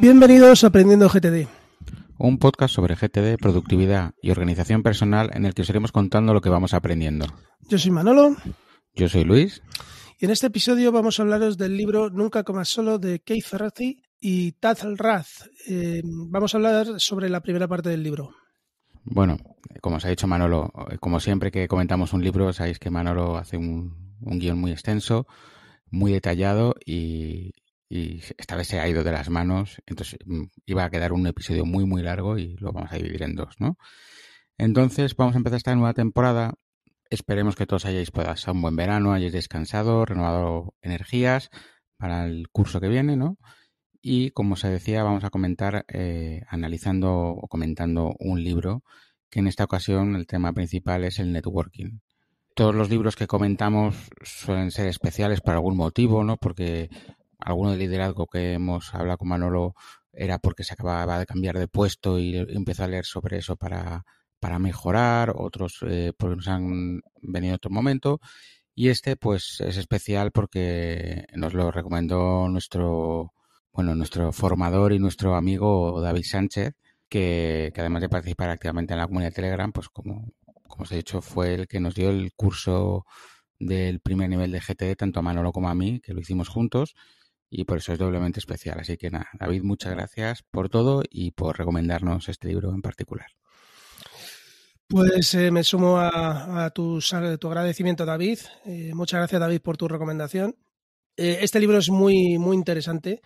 Bienvenidos a Aprendiendo GTD. Un podcast sobre GTD, productividad y organización personal en el que os iremos contando lo que vamos aprendiendo. Yo soy Manolo. Yo soy Luis. Y en este episodio vamos a hablaros del libro Nunca comas solo de Keith Ferrazzi y Tal Rath. Vamos a hablar sobre la primera parte del libro. Bueno, como os ha dicho Manolo, como siempre que comentamos un libro, sabéis que Manolo hace un guión muy extenso, muy detallado y esta vez se ha ido de las manos. Entonces iba a quedar un episodio muy, muy largo y lo vamos a dividir en dos, ¿no? Entonces vamos a empezar esta nueva temporada. Esperemos que todos hayáis pasado un buen verano, hayáis descansado, renovado energías para el curso que viene, ¿no? Y como os decía, vamos a comentar analizando o comentando un libro que en esta ocasión el tema principal es el networking. Todos los libros que comentamos suelen ser especiales por algún motivo, ¿no? Porque alguno de liderazgo que hemos hablado con Manolo era porque se acababa de cambiar de puesto y empezó a leer sobre eso para mejorar, otros porque nos han venido en otro momento. Y este pues es especial porque nos lo recomendó nuestro formador y nuestro amigo David Sánchez, que además de participar activamente en la comunidad de Telegram, pues como os he dicho, fue el que nos dio el curso del primer nivel de GTD, tanto a Manolo como a mí, que lo hicimos juntos, y por eso es doblemente especial. Así que nada, David, muchas gracias por todo y por recomendarnos este libro en particular. Pues me sumo a tu agradecimiento, David. Muchas gracias, David, por tu recomendación. Este libro es muy, muy interesante.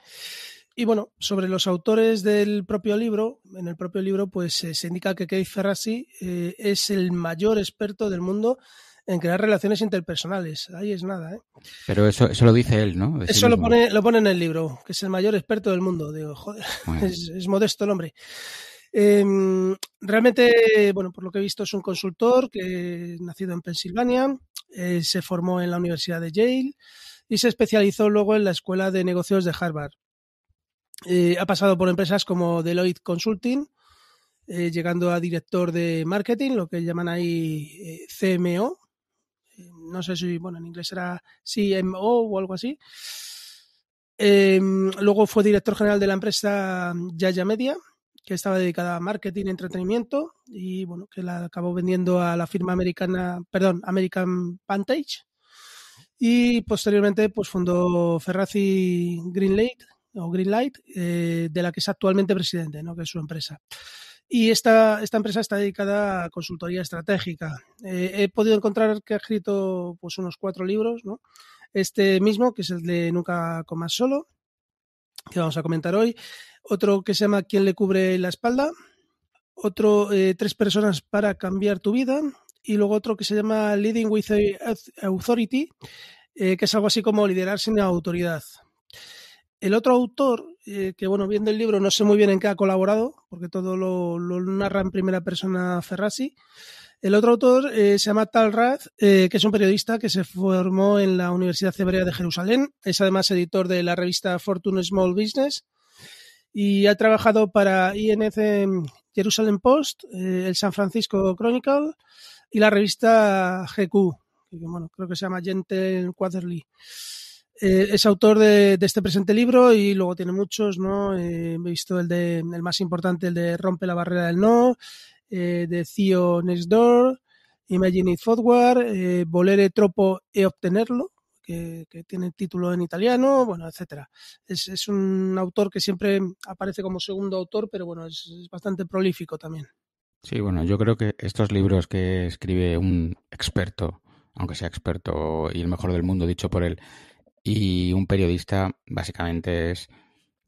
Y bueno, sobre los autores del propio libro, en el propio libro pues se indica que Keith Ferrazzi es el mayor experto del mundo en crear relaciones interpersonales. Ahí es nada, ¿eh? Pero eso lo dice él, ¿no? De Eso sí lo pone en el libro, que es el mayor experto del mundo. Digo, joder, bueno. es modesto el hombre. Realmente, bueno, por lo que he visto es un consultor que nacido en Pensilvania, se formó en la Universidad de Yale y se especializó luego en la Escuela de Negocios de Harvard. Ha pasado por empresas como Deloitte Consulting, llegando a director de marketing, lo que llaman ahí CMO. No sé si, bueno, en inglés era CMO o algo así. Luego fue director general de la empresa Yaya Media, que estaba dedicada a marketing y entretenimiento, y bueno, que la acabó vendiendo a la firma American Vantage. Y posteriormente pues fundó Ferrazzi Greenlight, de la que es actualmente presidente, ¿no? Que es su empresa. Y esta empresa está dedicada a consultoría estratégica. He podido encontrar que ha escrito pues unos 4 libros, ¿no? Este mismo, que es el de Nunca comas solo, que vamos a comentar hoy. Otro que se llama ¿Quién le cubre la espalda? Otro, 3 personas para cambiar tu vida. Y luego otro que se llama Leading with Authority, que es algo así como liderar sin autoridad. El otro autor, que bueno, viendo el libro no sé muy bien en qué ha colaborado, porque todo lo narra en primera persona Ferrazzi. El otro autor se llama Tal Rath, que es un periodista que se formó en la Universidad Hebrea de Jerusalén. Es además editor de la revista Fortune Small Business y ha trabajado para INC Jerusalem Post, el San Francisco Chronicle y la revista GQ, que bueno, creo que se llama Gentle Quarterly. Es autor de este presente libro y luego tiene muchos, ¿no? He visto el más importante, el de Rompe la barrera del no, de CEO Next Door, Imagine It Forward, Volere troppo e obtenerlo, que tiene título en italiano, bueno, etcétera. Es un autor que siempre aparece como segundo autor, pero bueno, es bastante prolífico también. Sí, bueno, yo creo que estos libros que escribe un experto, aunque sea experto y el mejor del mundo dicho por él, y un periodista, básicamente es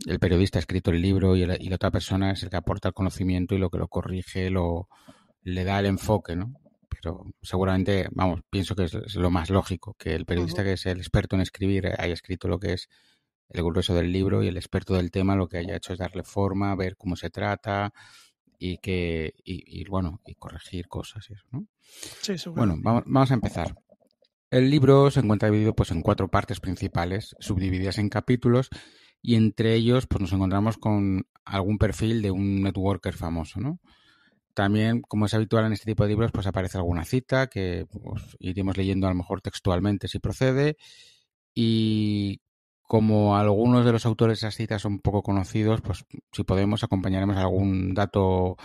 el periodista ha escrito el libro y la otra persona es el que aporta el conocimiento y lo que lo corrige, le da el enfoque, ¿no? Pero seguramente, vamos, pienso que es lo más lógico, que el periodista que es el experto en escribir haya escrito lo que es el grueso del libro y el experto del tema lo que haya hecho es darle forma, ver cómo se trata y corregir cosas y eso, ¿no? Sí, seguro. Bueno, vamos a empezar. El libro se encuentra dividido pues en 4 partes principales, subdivididas en capítulos, y entre ellos pues nos encontramos con algún perfil de un networker famoso, ¿no? También, como es habitual en este tipo de libros, pues aparece alguna cita que pues, iremos leyendo a lo mejor textualmente si procede, y como algunos de los autores de esas citas son poco conocidos, pues si podemos acompañaremos algún dato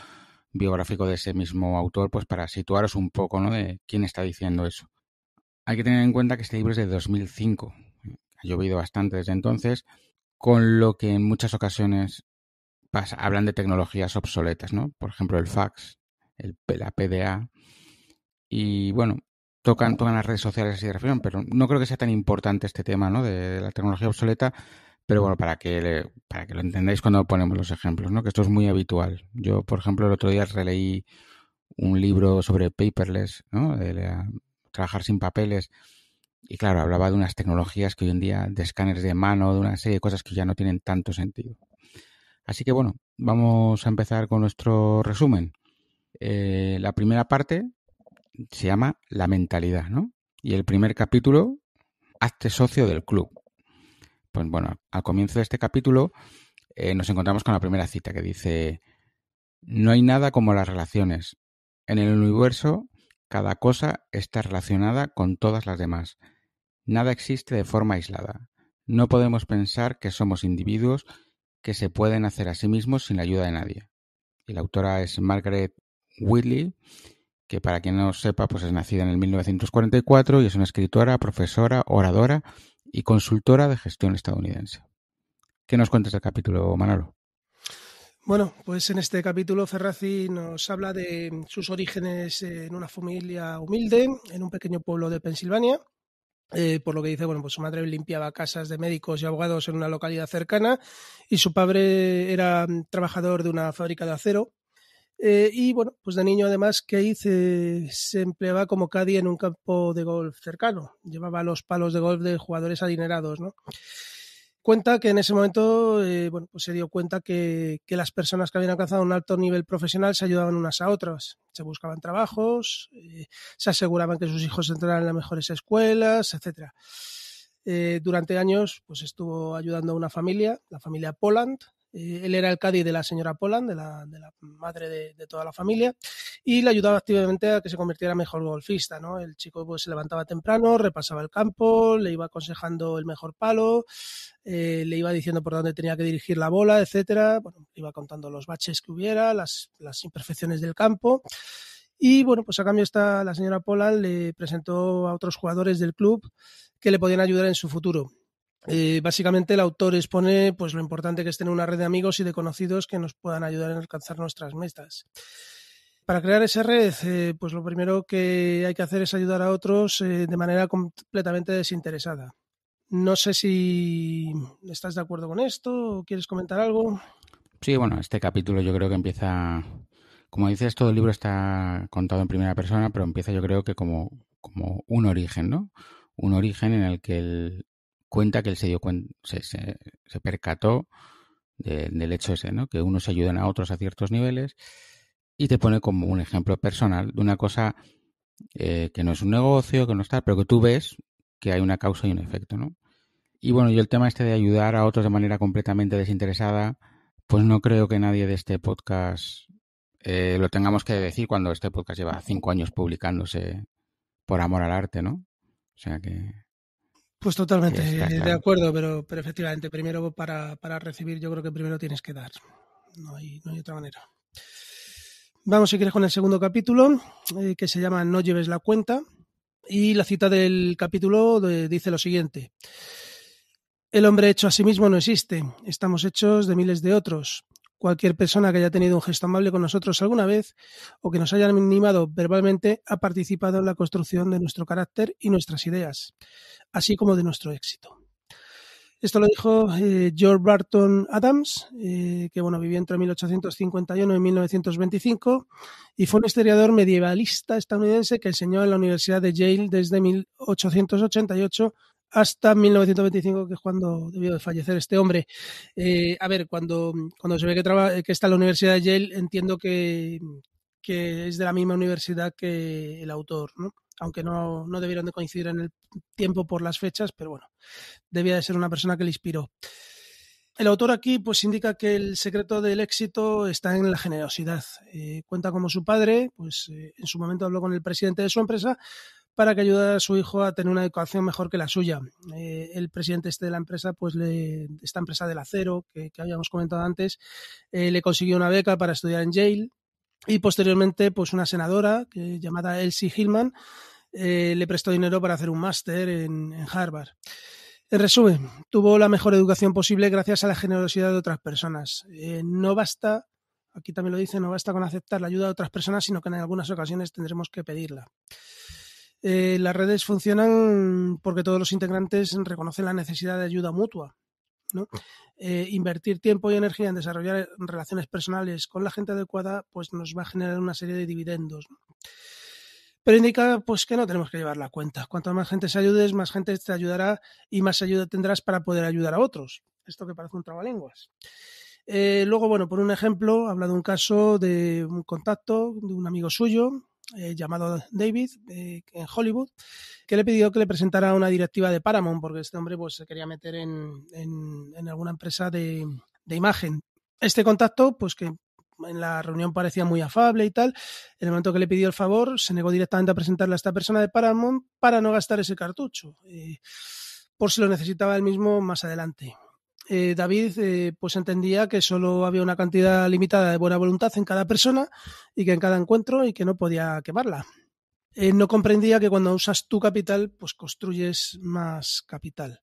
biográfico de ese mismo autor, pues para situaros un poco, ¿no?, de quién está diciendo eso. Hay que tener en cuenta que este libro es de 2005. Ha llovido bastante desde entonces, con lo que en muchas ocasiones hablan de tecnologías obsoletas, ¿no? Por ejemplo, el fax, la PDA. Y bueno, tocan las redes sociales así de reflexión, pero no creo que sea tan importante este tema, ¿no?, de la tecnología obsoleta. Pero bueno, para que lo entendáis cuando ponemos los ejemplos, ¿no?, que esto es muy habitual. Yo, por ejemplo, el otro día releí un libro sobre paperless, ¿no?, trabajar sin papeles. Y claro, hablaba de unas tecnologías que hoy en día, de escáneres de mano, de una serie de cosas que ya no tienen tanto sentido. Así que bueno, vamos a empezar con nuestro resumen. La primera parte se llama La mentalidad, ¿no? Y el primer capítulo, hazte socio del club. Pues bueno, al comienzo de este capítulo nos encontramos con la primera cita que dice: no hay nada como las relaciones. En el universo, cada cosa está relacionada con todas las demás. Nada existe de forma aislada. No podemos pensar que somos individuos que se pueden hacer a sí mismos sin la ayuda de nadie. Y la autora es Margaret Wheatley, que para quien no sepa, pues es nacida en el 1944 y es una escritora, profesora, oradora y consultora de gestión estadounidense. ¿Qué nos cuentas del capítulo, Manolo? Bueno, pues en este capítulo Ferrazzi nos habla de sus orígenes en una familia humilde, en un pequeño pueblo de Pensilvania. Por lo que dice, bueno, pues su madre limpiaba casas de médicos y abogados en una localidad cercana y su padre era trabajador de una fábrica de acero. Y bueno, pues de niño además Keith se empleaba como caddy en un campo de golf cercano. Llevaba los palos de golf de jugadores adinerados, ¿no? Cuenta que en ese momento, bueno, pues se dio cuenta que las personas que habían alcanzado un alto nivel profesional se ayudaban unas a otras. Se buscaban trabajos, se aseguraban que sus hijos entraran en las mejores escuelas, etcétera. Durante años pues estuvo ayudando a una familia, la familia Poland. Él era el caddy de la señora Poland, de la madre de toda la familia, y le ayudaba activamente a que se convirtiera en mejor golfista, ¿no? El chico pues se levantaba temprano, repasaba el campo, le iba aconsejando el mejor palo, le iba diciendo por dónde tenía que dirigir la bola, etcétera. Bueno, iba contando los baches que hubiera, las imperfecciones del campo. Y bueno, pues a cambio la señora Poland le presentó a otros jugadores del club que le podían ayudar en su futuro. Básicamente el autor expone pues lo importante que es tener una red de amigos y de conocidos que nos puedan ayudar a alcanzar nuestras metas. Para crear esa red, pues lo primero que hay que hacer es ayudar a otros de manera completamente desinteresada. No sé si estás de acuerdo con esto o quieres comentar algo. Sí, bueno, este capítulo yo creo que empieza, como dices, todo el libro está contado en primera persona, pero empieza yo creo que como un origen, ¿no? Un origen en el que él cuenta que él se dio cuenta, se percató del hecho ese, ¿no? Que unos ayudan a otros a ciertos niveles y te pone como un ejemplo personal de una cosa que no es un negocio, que no está, pero que tú ves que hay una causa y un efecto, ¿no? Y bueno, yo el tema este de ayudar a otros de manera completamente desinteresada, pues no creo que nadie de este podcast lo tengamos que decir cuando este podcast lleva 5 años publicándose por amor al arte, ¿no? O sea que Pues totalmente está de claro. acuerdo, pero efectivamente, primero para recibir yo creo que primero tienes que dar. No hay otra manera. Vamos, si quieres, con el segundo capítulo, que se llama No lleves la cuenta. Y la cita del capítulo dice lo siguiente: el hombre hecho a sí mismo no existe, estamos hechos de miles de otros. Cualquier persona que haya tenido un gesto amable con nosotros alguna vez o que nos haya animado verbalmente ha participado en la construcción de nuestro carácter y nuestras ideas, así como de nuestro éxito. Esto lo dijo George Barton Adams, que bueno, vivió entre 1851 y 1925 y fue un historiador medievalista estadounidense que enseñó en la Universidad de Yale desde 1888 hasta 1925, que es cuando debió de fallecer este hombre. A ver, cuando se ve que está en la Universidad de Yale, entiendo que es de la misma universidad que el autor, ¿no? Aunque no debieron de coincidir en el tiempo por las fechas, pero bueno, debía de ser una persona que le inspiró. El autor aquí pues indica que el secreto del éxito está en la generosidad. Cuenta como su padre, pues en su momento habló con el presidente de su empresa para que ayudara a su hijo a tener una educación mejor que la suya. El presidente de la empresa, pues esta empresa del acero que habíamos comentado antes, le consiguió una beca para estudiar en Yale, y posteriormente pues una senadora llamada Elsie Hillman le prestó dinero para hacer un máster en Harvard. En resumen, tuvo la mejor educación posible gracias a la generosidad de otras personas. No basta, aquí también lo dice, no basta con aceptar la ayuda de otras personas, sino que en algunas ocasiones tendremos que pedirla. Las redes funcionan porque todos los integrantes reconocen la necesidad de ayuda mutua, ¿no? Invertir tiempo y energía en desarrollar relaciones personales con la gente adecuada pues nos va a generar una serie de dividendos, ¿no? Pero indica pues que no tenemos que llevar la cuenta. Cuanto más gente se ayudes, más gente te ayudará y más ayuda tendrás para poder ayudar a otros. Esto que parece un trabalenguas. Luego, bueno, por un ejemplo, habla de un caso de un contacto de un amigo suyo llamado David en Hollywood, que le pidió que le presentara una directiva de Paramount porque este hombre pues se quería meter en alguna empresa de imagen. Este contacto, pues que en la reunión parecía muy afable y tal, en el momento que le pidió el favor se negó directamente a presentarle a esta persona de Paramount para no gastar ese cartucho, por si lo necesitaba él mismo más adelante. David pues entendía que solo había una cantidad limitada de buena voluntad en cada persona y que en cada encuentro y que no podía quemarla. No comprendía que cuando usas tu capital pues construyes más capital.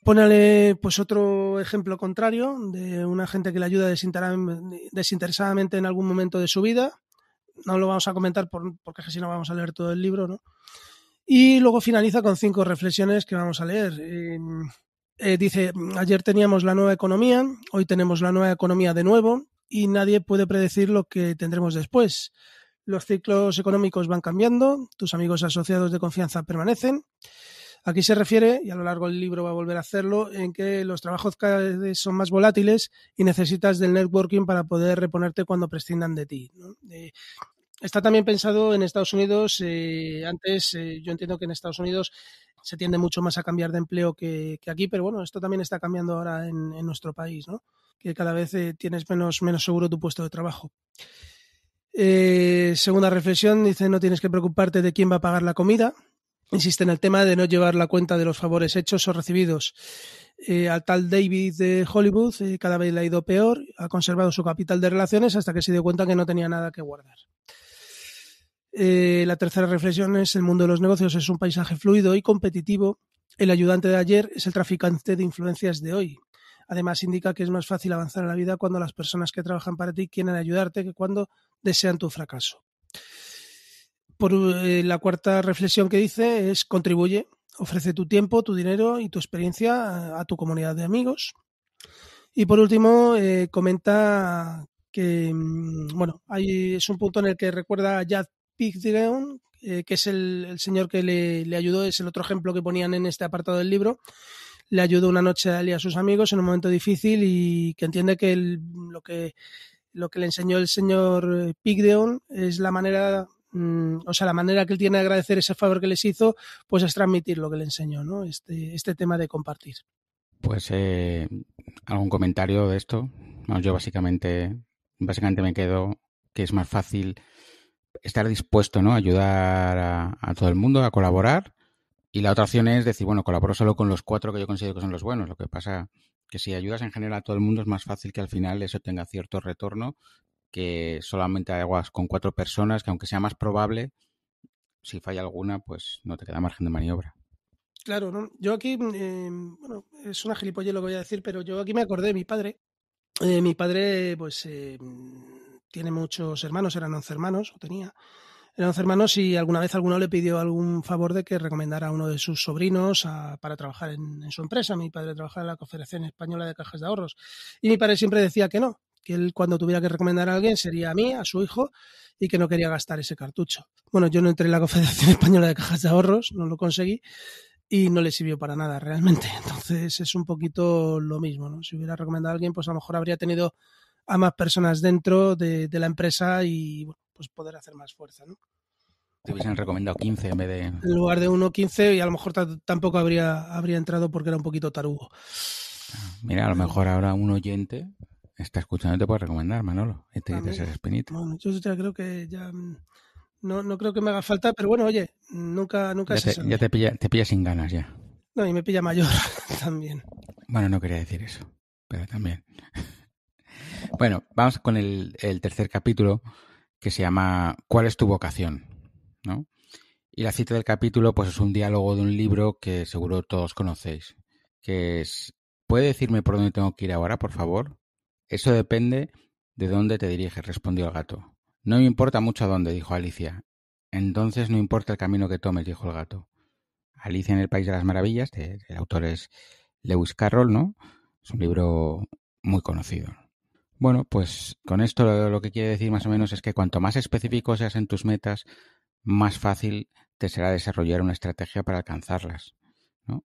Pónale pues otro ejemplo contrario de una gente que le ayuda desinteresadamente en algún momento de su vida. No lo vamos a comentar porque si no vamos a leer todo el libro, ¿no? Y luego finaliza con 5 reflexiones que vamos a leer. Dice, ayer teníamos la nueva economía, hoy tenemos la nueva economía de nuevo y nadie puede predecir lo que tendremos después. Los ciclos económicos van cambiando, tus amigos asociados de confianza permanecen. Aquí se refiere, y a lo largo del libro va a volver a hacerlo, en que los trabajos cada vez son más volátiles y necesitas del networking para poder reponerte cuando prescindan de ti, ¿no? Está también pensado en Estados Unidos. Antes yo entiendo que en Estados Unidos se tiende mucho más a cambiar de empleo que aquí, pero bueno, esto también está cambiando ahora en nuestro país, ¿no? Que cada vez tienes menos seguro tu puesto de trabajo. Segunda reflexión, dice, no tienes que preocuparte de quién va a pagar la comida. Insiste en el tema de no llevar la cuenta de los favores hechos o recibidos. Al tal David de Hollywood cada vez le ha ido peor, ha conservado su capital de relaciones hasta que se dio cuenta que no tenía nada que guardar. La tercera reflexión es: el mundo de los negocios es un paisaje fluido y competitivo. El ayudante de ayer es el traficante de influencias de hoy. Además, indica que es más fácil avanzar en la vida cuando las personas que trabajan para ti quieren ayudarte que cuando desean tu fracaso. Por la cuarta reflexión que dice es: contribuye, ofrece tu tiempo, tu dinero y tu experiencia a tu comunidad de amigos. Y por último, comenta que bueno, es un punto en el que recuerda a Jack Pigdeon, que es el señor que le ayudó, es el otro ejemplo que ponían en este apartado del libro. Le ayudó una noche a él y a sus amigos en un momento difícil y que entiende que lo que le enseñó el señor Pigdeon es la manera, la manera que él tiene de agradecer ese favor que les hizo, pues es transmitir lo que le enseñó, ¿no? Este tema de compartir. Pues algún comentario de esto. Bueno, yo básicamente me quedo que es más fácil estar dispuesto, ¿no?, a ayudar a todo el mundo, a colaborar. Y la otra opción es decir, bueno, colaboro solo con los 4 que yo considero que son los buenos. Lo que pasa que si ayudas en general a todo el mundo es más fácil que al final eso tenga cierto retorno que solamente hagas con 4 personas, que aunque sea más probable, si falla alguna, pues no te queda margen de maniobra. Claro, ¿no? Yo aquí, bueno, es una gilipollez lo que voy a decir, pero yo aquí me acordé de mi padre. Mi padre, pues, tiene muchos hermanos, eran 11 hermanos, o tenía. Eran 11 hermanos y alguna vez alguno le pidió algún favor de que recomendara a uno de sus sobrinos para trabajar en su empresa. Mi padre trabajaba en la Confederación Española de Cajas de Ahorros. Y mi padre siempre decía que no, que él cuando tuviera que recomendar a alguien sería a mí, a su hijo, y que no quería gastar ese cartucho. Bueno, yo no entré en la Confederación Española de Cajas de Ahorros, no lo conseguí, y no le sirvió para nada realmente. Entonces es un poquito lo mismo, ¿no? Si hubiera recomendado a alguien, pues a lo mejor habría tenido a más personas dentro de la empresa y bueno, pues poder hacer más fuerza, ¿no? Te hubiesen recomendado 15 en vez de... En lugar de 1, 15, y a lo mejor tampoco habría entrado porque era un poquito tarugo. Mira, a lo mejor ahora un oyente está escuchando y te puede recomendar, Manolo. Y te quitas esa espinita. Bueno, yo ya creo que ya No creo que me haga falta, pero bueno, oye, nunca se Ya sabe. te pilla sin ganas ya. No, y me pilla mayor también. Bueno, no quería decir eso, pero también. Bueno, vamos con el tercer capítulo que se llama ¿Cuál es tu vocación? ¿No? Y la cita del capítulo pues es un diálogo de un libro que seguro todos conocéis, que es ¿puede decirme por dónde tengo que ir ahora, por favor? Eso depende de dónde te diriges, respondió el gato. No me importa mucho a dónde, dijo Alicia. Entonces no importa el camino que tomes, dijo el gato. Alicia en el País de las Maravillas, el autor es Lewis Carroll, ¿no? Es un libro muy conocido. Bueno, pues con esto lo que quiere decir más o menos es que cuanto más específico seas en tus metas, más fácil te será desarrollar una estrategia para alcanzarlas, ¿no?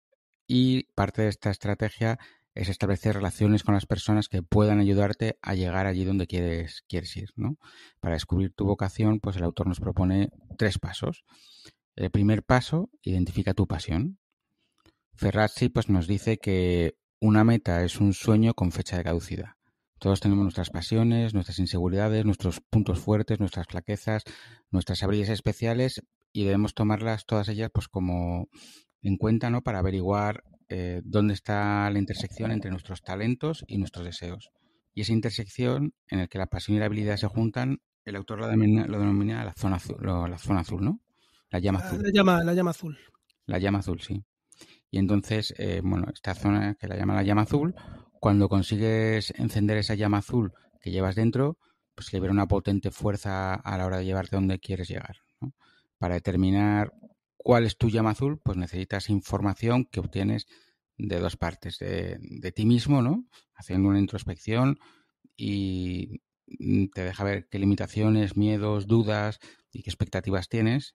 Y parte de esta estrategia es establecer relaciones con las personas que puedan ayudarte a llegar allí donde quieres ir, ¿no? Para descubrir tu vocación, pues el autor nos propone 3 pasos. El primer paso, identifica tu pasión. Ferrazzi pues nos dice que una meta es un sueño con fecha de caducidad. Todos tenemos nuestras pasiones, nuestras inseguridades, nuestros puntos fuertes, nuestras flaquezas, nuestras habilidades especiales y debemos tomarlas todas ellas pues como en cuenta, ¿no? Para averiguar dónde está la intersección entre nuestros talentos y nuestros deseos. Y esa intersección en la que la pasión y la habilidad se juntan, el autor lo denomina la zona azul, ¿no? La llama azul. La llama azul. La llama azul, sí. Y entonces, bueno, esta zona que la llama la llama azul, cuando consigues encender esa llama azul que llevas dentro, pues libera una potente fuerza a la hora de llevarte donde quieres llegar, ¿no? Para determinar cuál es tu llama azul, pues necesitas información que obtienes de 2 partes, de ti mismo, ¿no? Haciendo una introspección y te deja ver qué limitaciones, miedos, dudas y qué expectativas tienes,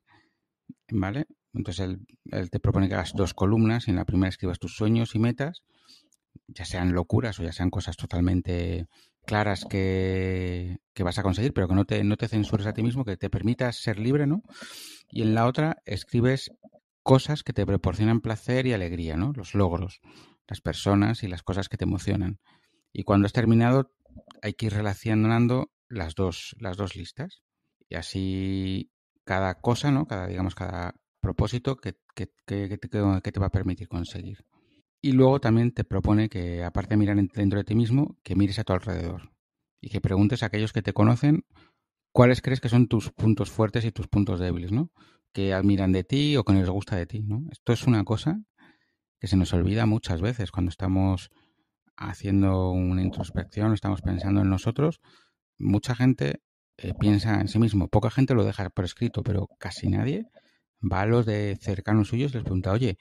¿vale? Entonces él te propone que hagas 2 columnas y en la primera escribas tus sueños y metas, ya sean locuras o ya sean cosas totalmente claras que vas a conseguir, pero que no te censures a ti mismo, que te permitas ser libre, ¿no? Y en la otra escribes cosas que te proporcionan placer y alegría, ¿no? Los logros, las personas y las cosas que te emocionan. Y cuando has terminado, hay que ir relacionando las dos listas. Y así cada cosa, ¿no? Digamos, cada propósito que te va a permitir conseguir. Y luego también te propone que, aparte de mirar dentro de ti mismo, que mires a tu alrededor y que preguntes a aquellos que te conocen cuáles crees que son tus puntos fuertes y tus puntos débiles, ¿no? Que admiran de ti o que les gusta de ti, ¿no? Esto es una cosa que se nos olvida muchas veces cuando estamos haciendo una introspección, estamos pensando en nosotros. Mucha gente piensa en sí mismo, poca gente lo deja por escrito, pero casi nadie va a los de cercanos suyos y les pregunta, oye,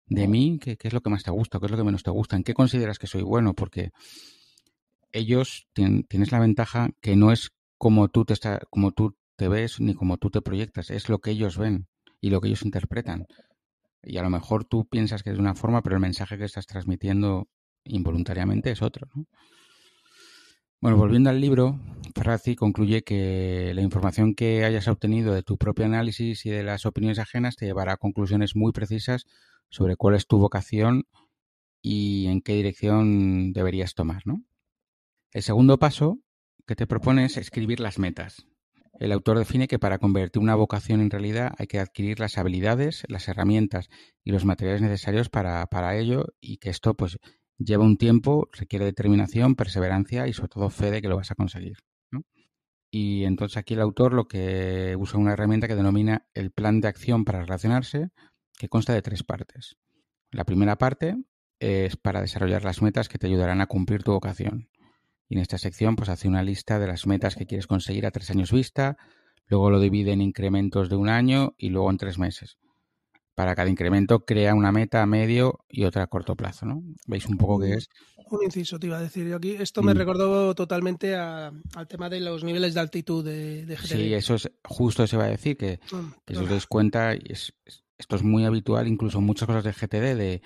de mí, ¿qué es lo que más te gusta? ¿Qué es lo que menos te gusta? ¿En qué consideras que soy bueno? Porque ellos tienes la ventaja que no es como tú te ves ni como tú te proyectas, es lo que ellos ven y lo que ellos interpretan. Y a lo mejor tú piensas que es de una forma, pero el mensaje que estás transmitiendo involuntariamente es otro, ¿no? Bueno, volviendo al libro, Ferrazzi concluye que la información que hayas obtenido de tu propio análisis y de las opiniones ajenas te llevará a conclusiones muy precisas sobre cuál es tu vocación y en qué dirección deberías tomar, ¿no? El segundo paso que te propone es escribir las metas. El autor define que para convertir una vocación en realidad hay que adquirir las habilidades, las herramientas y los materiales necesarios para ello y que esto pues lleva un tiempo, requiere determinación, perseverancia y sobre todo fe de que lo vas a conseguir, ¿no? Y entonces aquí el autor lo que usa una herramienta que denomina el plan de acción para relacionarse, que consta de 3 partes. La primera parte es para desarrollar las metas que te ayudarán a cumplir tu vocación. Y en esta sección pues hace una lista de las metas que quieres conseguir a 3 años vista, luego lo divide en incrementos de un año y luego en 3 meses. Para cada incremento crea una meta a medio y otra a corto plazo, ¿no? ¿Veis un poco qué es? Un inciso te iba a decir yo aquí. Esto me recordó totalmente al tema de los niveles de altitud de Sí, GTD. eso es justo se va a decir, que si os Perdona. dais cuenta, esto es muy habitual, incluso en muchas cosas de GTD, de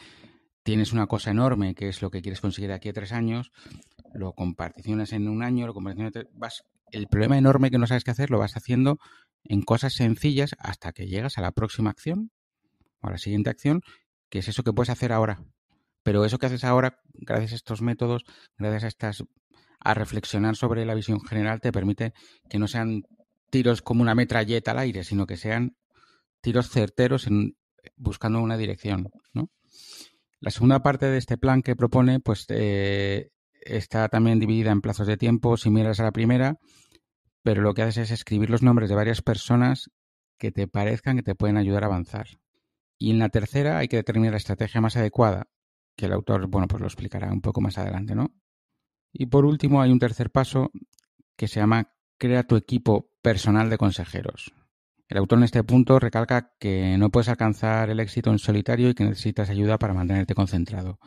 tienes una cosa enorme que es lo que quieres conseguir aquí a 3 años, lo comparticionas en un año, lo comparticionas el problema enorme que no sabes qué hacer lo vas haciendo en cosas sencillas hasta que llegas a la próxima acción o a la siguiente acción, que es eso que puedes hacer ahora. Pero eso que haces ahora, gracias a estos métodos, gracias a reflexionar sobre la visión general, te permite que no sean tiros como una metralleta al aire, sino que sean tiros certeros buscando una dirección, ¿no? La segunda parte de este plan que propone, pues está también dividida en plazos de tiempo similares a la primera, pero lo que haces es escribir los nombres de varias personas que te parezcan que te pueden ayudar a avanzar. Y en la tercera hay que determinar la estrategia más adecuada, que el autor, bueno, pues lo explicará un poco más adelante, ¿no? Y por último hay un tercer paso que se llama crea tu equipo personal de consejeros. El autor en este punto recalca que no puedes alcanzar el éxito en solitario y que necesitas ayuda para mantenerte concentrado.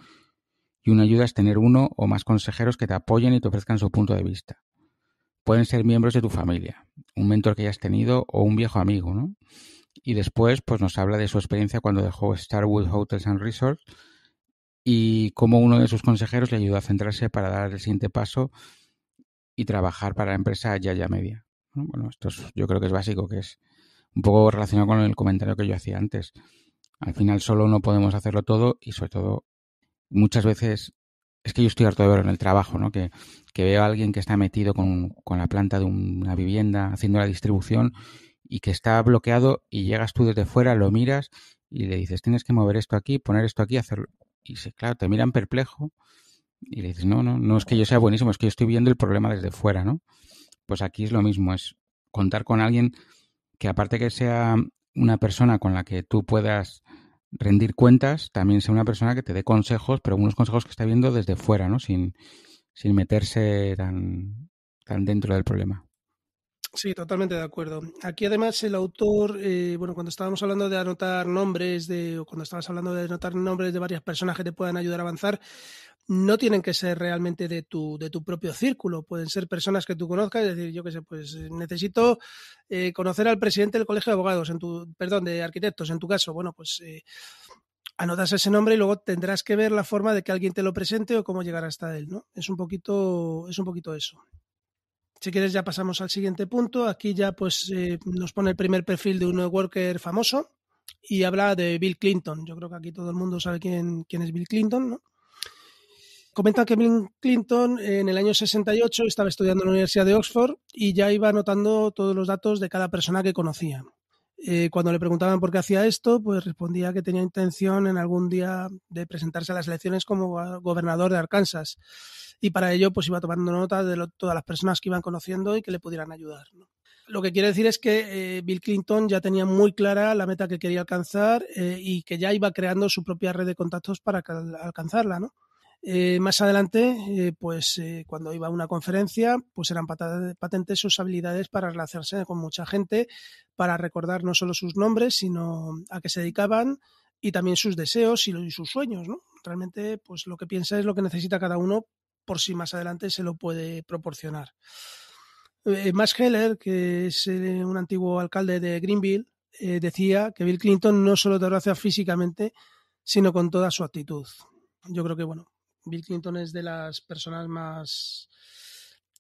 Y una ayuda es tener uno o más consejeros que te apoyen y te ofrezcan su punto de vista. Pueden ser miembros de tu familia, un mentor que hayas tenido o un viejo amigo, ¿no? Y después pues nos habla de su experiencia cuando dejó Starwood Hotels and Resorts y cómo uno de sus consejeros le ayudó a centrarse para dar el siguiente paso y trabajar para la empresa Yaya Media. Bueno, esto yo creo que es básico, que es un poco relacionado con el comentario que yo hacía antes. Al final solo no podemos hacerlo todo y sobre todo muchas veces es que yo estoy harto de verlo en el trabajo, ¿no? Que veo a alguien que está metido con la planta de una vivienda haciendo la distribución y que está bloqueado y llegas tú desde fuera, lo miras y le dices, tienes que mover esto aquí, poner esto aquí, hacerlo. Y claro, te miran perplejo y le dices, no es que yo sea buenísimo, es que yo estoy viendo el problema desde fuera, ¿no? Pues aquí es lo mismo, es contar con alguien que aparte que sea una persona con la que tú puedas rendir cuentas, también sea una persona que te dé consejos, pero unos consejos que está viendo desde fuera, ¿no? Sin meterse tan dentro del problema. Sí, totalmente de acuerdo. Aquí además el autor, cuando estábamos hablando de anotar nombres o cuando estabas hablando de anotar nombres de varias personas que te puedan ayudar a avanzar, no tienen que ser realmente de tu propio círculo, pueden ser personas que tú conozcas, es decir, yo qué sé, pues necesito conocer al presidente del colegio de abogados, de arquitectos, en tu caso, bueno, pues anotas ese nombre y luego tendrás que ver la forma de que alguien te lo presente o cómo llegar hasta él, ¿no? Es un poquito eso. Si quieres ya pasamos al siguiente punto. Aquí ya pues nos pone el primer perfil de un networker famoso y habla de Bill Clinton. Yo creo que aquí todo el mundo sabe quién es Bill Clinton, ¿no? Comentan que Bill Clinton en el año 68 estaba estudiando en la Universidad de Oxford y ya iba anotando todos los datos de cada persona que conocía. Cuando le preguntaban por qué hacía esto, pues respondía que tenía intención en algún día de presentarse a las elecciones como gobernador de Arkansas. Y para ello, pues iba tomando nota de todas las personas que iban conociendo y que le pudieran ayudar, ¿no? Lo que quiere decir es que Bill Clinton ya tenía muy clara la meta que quería alcanzar y que ya iba creando su propia red de contactos para alcanzarla, ¿no? Más adelante, cuando iba a una conferencia, pues eran patentes sus habilidades para relacionarse con mucha gente, para recordar no solo sus nombres, sino a qué se dedicaban y también sus deseos y sus sueños, ¿no? Realmente, pues lo que piensa es lo que necesita cada uno por si más adelante se lo puede proporcionar. Max Heller, que es un antiguo alcalde de Greenville, decía que Bill Clinton no solo te abraza físicamente, sino con toda su actitud. Yo creo que, Bill Clinton es de las personas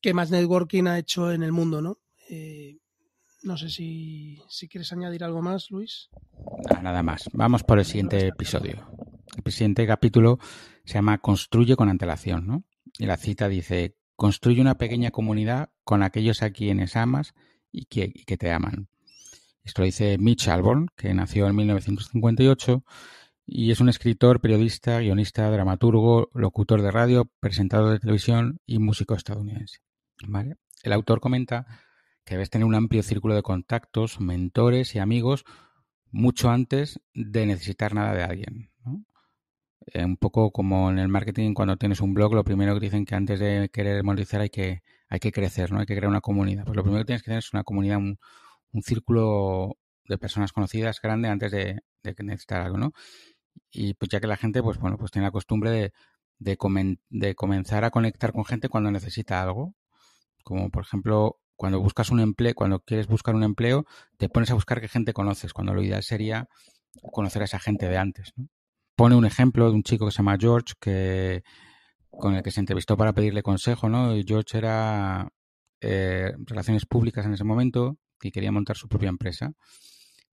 que más networking ha hecho en el mundo, ¿no? No sé si quieres añadir algo más, Luis. Nada más. Vamos por el siguiente episodio. El siguiente capítulo se llama Construye con antelación, ¿no? Y la cita dice, construye una pequeña comunidad con aquellos a quienes amas y que te aman. Esto lo dice Mitch Albom, que nació en 1958 y es un escritor, periodista, guionista, dramaturgo, locutor de radio, presentador de televisión y músico estadounidense. ¿Vale? El autor comenta que debes tener un amplio círculo de contactos, mentores y amigos mucho antes de necesitar nada de alguien, ¿no? Un poco como en el marketing, cuando tienes un blog, lo primero que dicen que antes de querer monetizar hay que crecer, ¿no? Hay que crear una comunidad. Pues lo primero que tienes que tener es una comunidad, un círculo de personas conocidas grande antes de necesitar algo, ¿no? Y pues ya que la gente, pues bueno, pues tiene la costumbre de comenzar a conectar con gente cuando necesita algo. Como por ejemplo, cuando buscas un empleo, cuando quieres buscar un empleo, te pones a buscar qué gente conoces, cuando lo ideal sería conocer a esa gente de antes, ¿no? Pone un ejemplo de un chico que se llama George, con el que se entrevistó para pedirle consejo, ¿no? Y George era relaciones públicas en ese momento y quería montar su propia empresa.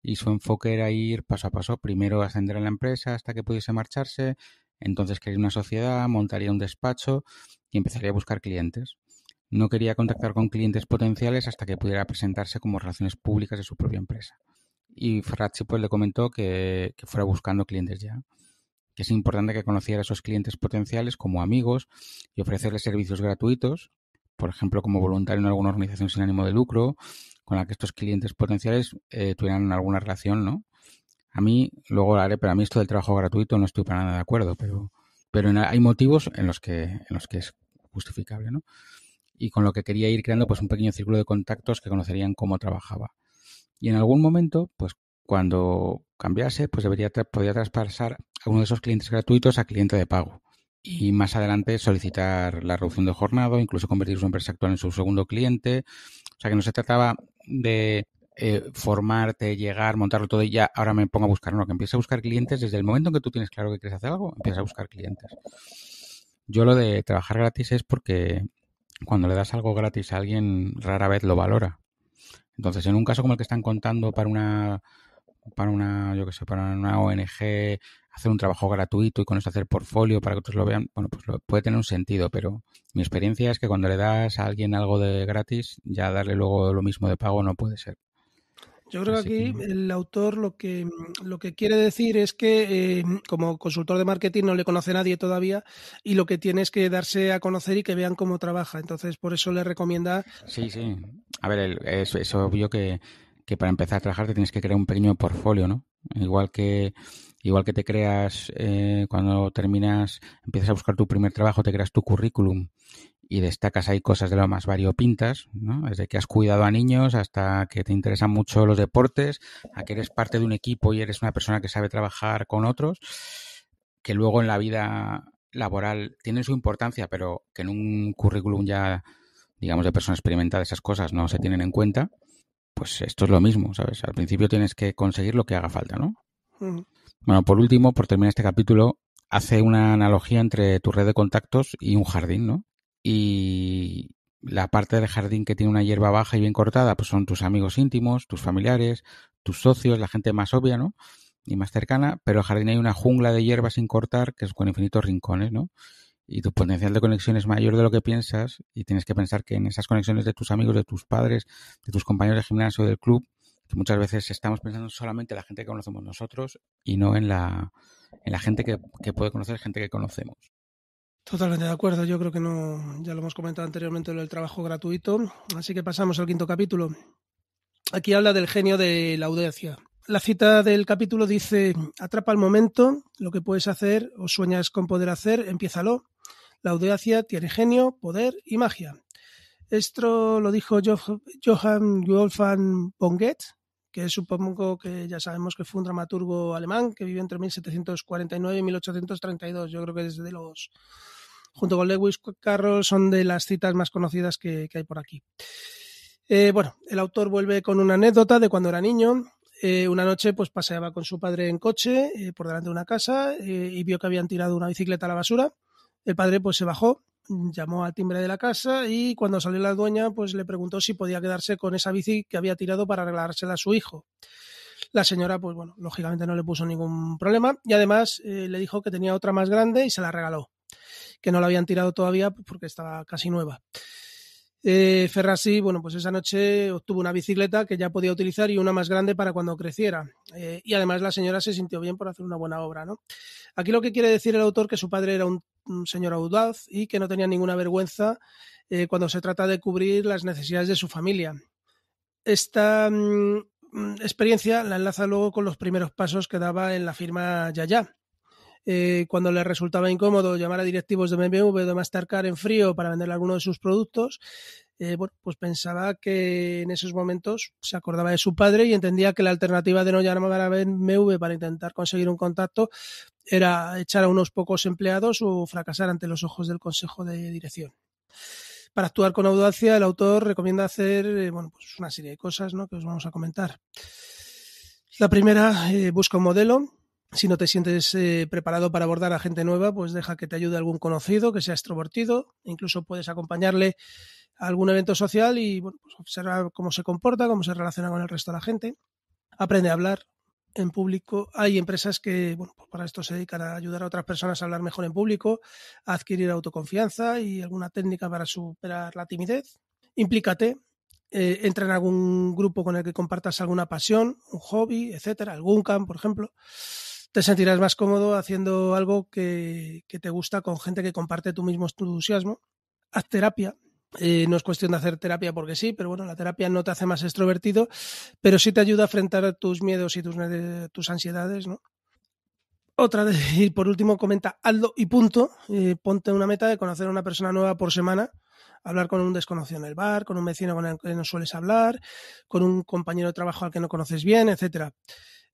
Y su enfoque era ir paso a paso, primero ascender en la empresa hasta que pudiese marcharse, entonces crearía una sociedad, montaría un despacho y empezaría a buscar clientes. No quería contactar con clientes potenciales hasta que pudiera presentarse como relaciones públicas de su propia empresa. Y Ferracci pues le comentó que fuera buscando clientes ya, que es importante que conociera a esos clientes potenciales como amigos y ofrecerles servicios gratuitos, por ejemplo, como voluntario en alguna organización sin ánimo de lucro, con la que estos clientes potenciales tuvieran alguna relación, ¿no? A mí, luego lo haré, pero a mí esto del trabajo gratuito no estoy para nada de acuerdo, pero hay motivos en los que es justificable, ¿no? Y con lo que quería ir creando pues un pequeño círculo de contactos que conocerían cómo trabajaba. Y en algún momento, pues cuando cambiase, pues podría traspasar a uno de esos clientes gratuitos a cliente de pago. Y más adelante solicitar la reducción de jornada, incluso convertir su empresa actual en su segundo cliente. O sea que no se trataba de formarte, llegar, montarlo todo y ya ahora me pongo a buscar. No, que empieces a buscar clientes desde el momento en que tú tienes claro que quieres hacer algo, empiezas a buscar clientes. Yo lo de trabajar gratis es porque cuando le das algo gratis a alguien rara vez lo valora. Entonces, en un caso como el que están contando yo qué sé, para una ONG, hacer un trabajo gratuito y con eso hacer portfolio para que otros lo vean, bueno, pues puede tener un sentido, pero mi experiencia es que cuando le das a alguien algo de gratis, ya darle luego lo mismo de pago no puede ser. Yo creo que Así aquí que el autor lo que quiere decir es que como consultor de marketing no le conoce nadie todavía y lo que tiene es que darse a conocer y que vean cómo trabaja. Entonces, por eso le recomienda. sí, sí. A ver, es obvio que para empezar a trabajar te tienes que crear un pequeño portfolio, ¿no? Igual que te creas cuando terminas, empiezas a buscar tu primer trabajo, te creas tu currículum y destacas ahí cosas de lo más variopintas, ¿no? Desde que has cuidado a niños hasta que te interesan mucho los deportes, a que eres parte de un equipo y eres una persona que sabe trabajar con otros, que luego en la vida laboral tienen su importancia, pero que en un currículum ya, digamos, de persona experimentada esas cosas no se tienen en cuenta, pues esto es lo mismo, ¿sabes? Al principio tienes que conseguir lo que haga falta, ¿no? mm, Bueno, por último, por terminar este capítulo, hace una analogía entre tu red de contactos y un jardín, ¿no? Y la parte del jardín que tiene una hierba baja y bien cortada, pues son tus amigos íntimos, tus familiares, tus socios, la gente más obvia, ¿no? Y más cercana, pero el jardín hay una jungla de hierba sin cortar que es con infinitos rincones, ¿no? Y tu potencial de conexión es mayor de lo que piensas y tienes que pensar que en esas conexiones de tus amigos, de tus padres, de tus compañeros de gimnasio, del club, que muchas veces estamos pensando solamente en la gente que conocemos nosotros y no en la gente que puede conocer gente que conocemos. Totalmente de acuerdo. Yo creo que no, ya lo hemos comentado anteriormente, lo del trabajo gratuito. Así que pasamos al quinto capítulo. Aquí habla del genio de la audacia. La cita del capítulo dice: atrapa el momento, lo que puedes hacer o sueñas con poder hacer, empiézalo. La audacia tiene genio, poder y magia. Esto lo dijo Johann Wolfgang von Goethe, que supongo que ya sabemos que fue un dramaturgo alemán que vivió entre 1749 y 1832. Yo creo que es junto con Lewis Carroll, son de las citas más conocidas que hay por aquí. Bueno, el autor vuelve con una anécdota de cuando era niño. Una noche pues paseaba con su padre en coche por delante de una casa y vio que habían tirado una bicicleta a la basura. El padre pues se bajó, llamó al timbre de la casa y cuando salió la dueña pues le preguntó si podía quedarse con esa bici que había tirado para regalársela a su hijo. La señora pues bueno, lógicamente no le puso ningún problema y además le dijo que tenía otra más grande y se la regaló, que no la habían tirado todavía porque estaba casi nueva. Ferrasi, bueno, pues esa noche obtuvo una bicicleta que ya podía utilizar y una más grande para cuando creciera. Y además la señora se sintió bien por hacer una buena obra, ¿no? Aquí lo que quiere decir el autor que su padre era un señor audaz y que no tenía ninguna vergüenza cuando se trata de cubrir las necesidades de su familia. Esta experiencia la enlaza luego con los primeros pasos que daba en la firma Yaya. Cuando le resultaba incómodo llamar a directivos de BMW o de Mastercard en frío para vender alguno de sus productos, bueno, pues pensaba que en esos momentos se acordaba de su padre y entendía que la alternativa de no llamar a BMW para intentar conseguir un contacto era echar a unos pocos empleados o fracasar ante los ojos del consejo de dirección. Para actuar con audacia, el autor recomienda hacer bueno, pues una serie de cosas, ¿no?, que os vamos a comentar. La primera, busca un modelo. Si no te sientes preparado para abordar a gente nueva, pues deja que te ayude algún conocido que sea extrovertido. Incluso puedes acompañarle a algún evento social y bueno, pues observa cómo se comporta, cómo se relaciona con el resto de la gente. Aprende a hablar. en público. Hay empresas que, bueno, pues para esto se dedican a ayudar a otras personas a hablar mejor en público, a adquirir autoconfianza y alguna técnica para superar la timidez. Implícate, entra en algún grupo con el que compartas alguna pasión, un hobby, etcétera, algún camp, por ejemplo. Te sentirás más cómodo haciendo algo que te gusta con gente que comparte tu mismo entusiasmo. Haz terapia. No es cuestión de hacer terapia porque sí, pero bueno, la terapia no te hace más extrovertido, pero sí te ayuda a enfrentar tus miedos y tus ansiedades, ¿no? Y por último comenta, hazlo y punto. Ponte una meta de conocer a una persona nueva por semana, hablar con un desconocido en el bar, con un vecino con el que no sueles hablar, con un compañero de trabajo al que no conoces bien, etcétera.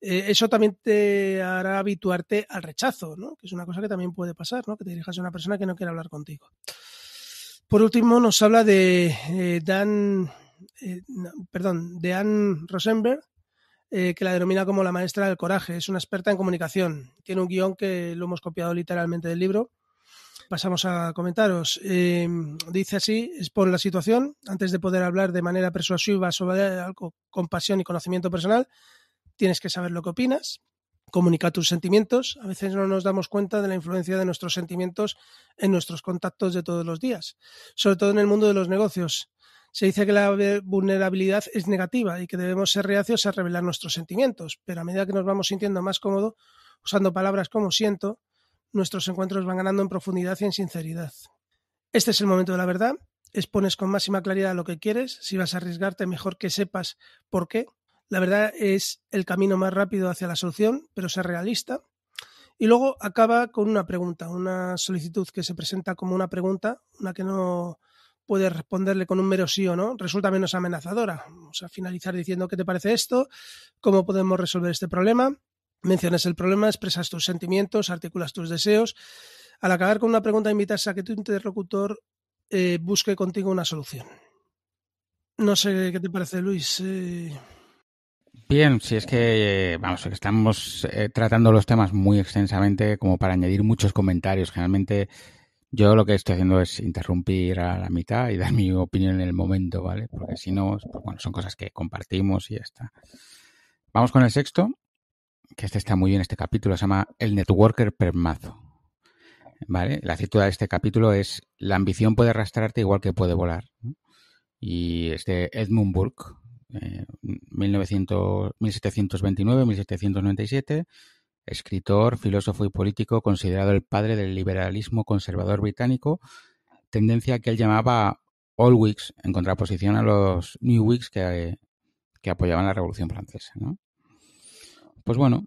Eso también te hará habituarte al rechazo, ¿no? Que es una cosa que también puede pasar, ¿no? Que te dirijas a una persona que no quiere hablar contigo. Por último, nos habla de de Anne Rosenberg, que la denomina como la maestra del coraje. Es una experta en comunicación. Tiene un guión que lo hemos copiado literalmente del libro. Pasamos a comentaros. Dice así, expon la situación. Antes de poder hablar de manera persuasiva sobre algo con pasión y conocimiento personal, tienes que saber lo que opinas. Comunica tus sentimientos. A veces no nos damos cuenta de la influencia de nuestros sentimientos en nuestros contactos de todos los días, sobre todo en el mundo de los negocios. Se dice que la vulnerabilidad es negativa y que debemos ser reacios a revelar nuestros sentimientos, pero a medida que nos vamos sintiendo más cómodos, usando palabras como siento, nuestros encuentros van ganando en profundidad y en sinceridad. Este es el momento de la verdad. Expones con máxima claridad lo que quieres. Si vas a arriesgarte, mejor que sepas por qué. La verdad es el camino más rápido hacia la solución, pero ser realista. Y luego acaba con una pregunta, una solicitud que se presenta como una pregunta, una que no puedes responderle con un mero sí o no, resulta menos amenazadora. Vamos a finalizar diciendo qué te parece esto, cómo podemos resolver este problema. Mencionas el problema, expresas tus sentimientos, articulas tus deseos. Al acabar con una pregunta, invitas a que tu interlocutor busque contigo una solución. No sé qué te parece, Luis. Bien, si es que, vamos, que estamos tratando los temas muy extensamente como para añadir muchos comentarios. Generalmente yo lo que estoy haciendo es interrumpir a la mitad y dar mi opinión en el momento, ¿vale? Porque si no, pues, bueno, son cosas que compartimos y ya está. Vamos con el sexto, que este está muy bien, este capítulo se llama El Networker Permazo. ¿Vale? La cita de este capítulo es: la ambición puede arrastrarte igual que puede volar, ¿no? Y es de Edmund Burke, 1729-1797, escritor, filósofo y político, considerado el padre del liberalismo conservador británico, tendencia que él llamaba All Whigs, en contraposición a los New Whigs que apoyaban la Revolución Francesa, ¿no? Pues bueno,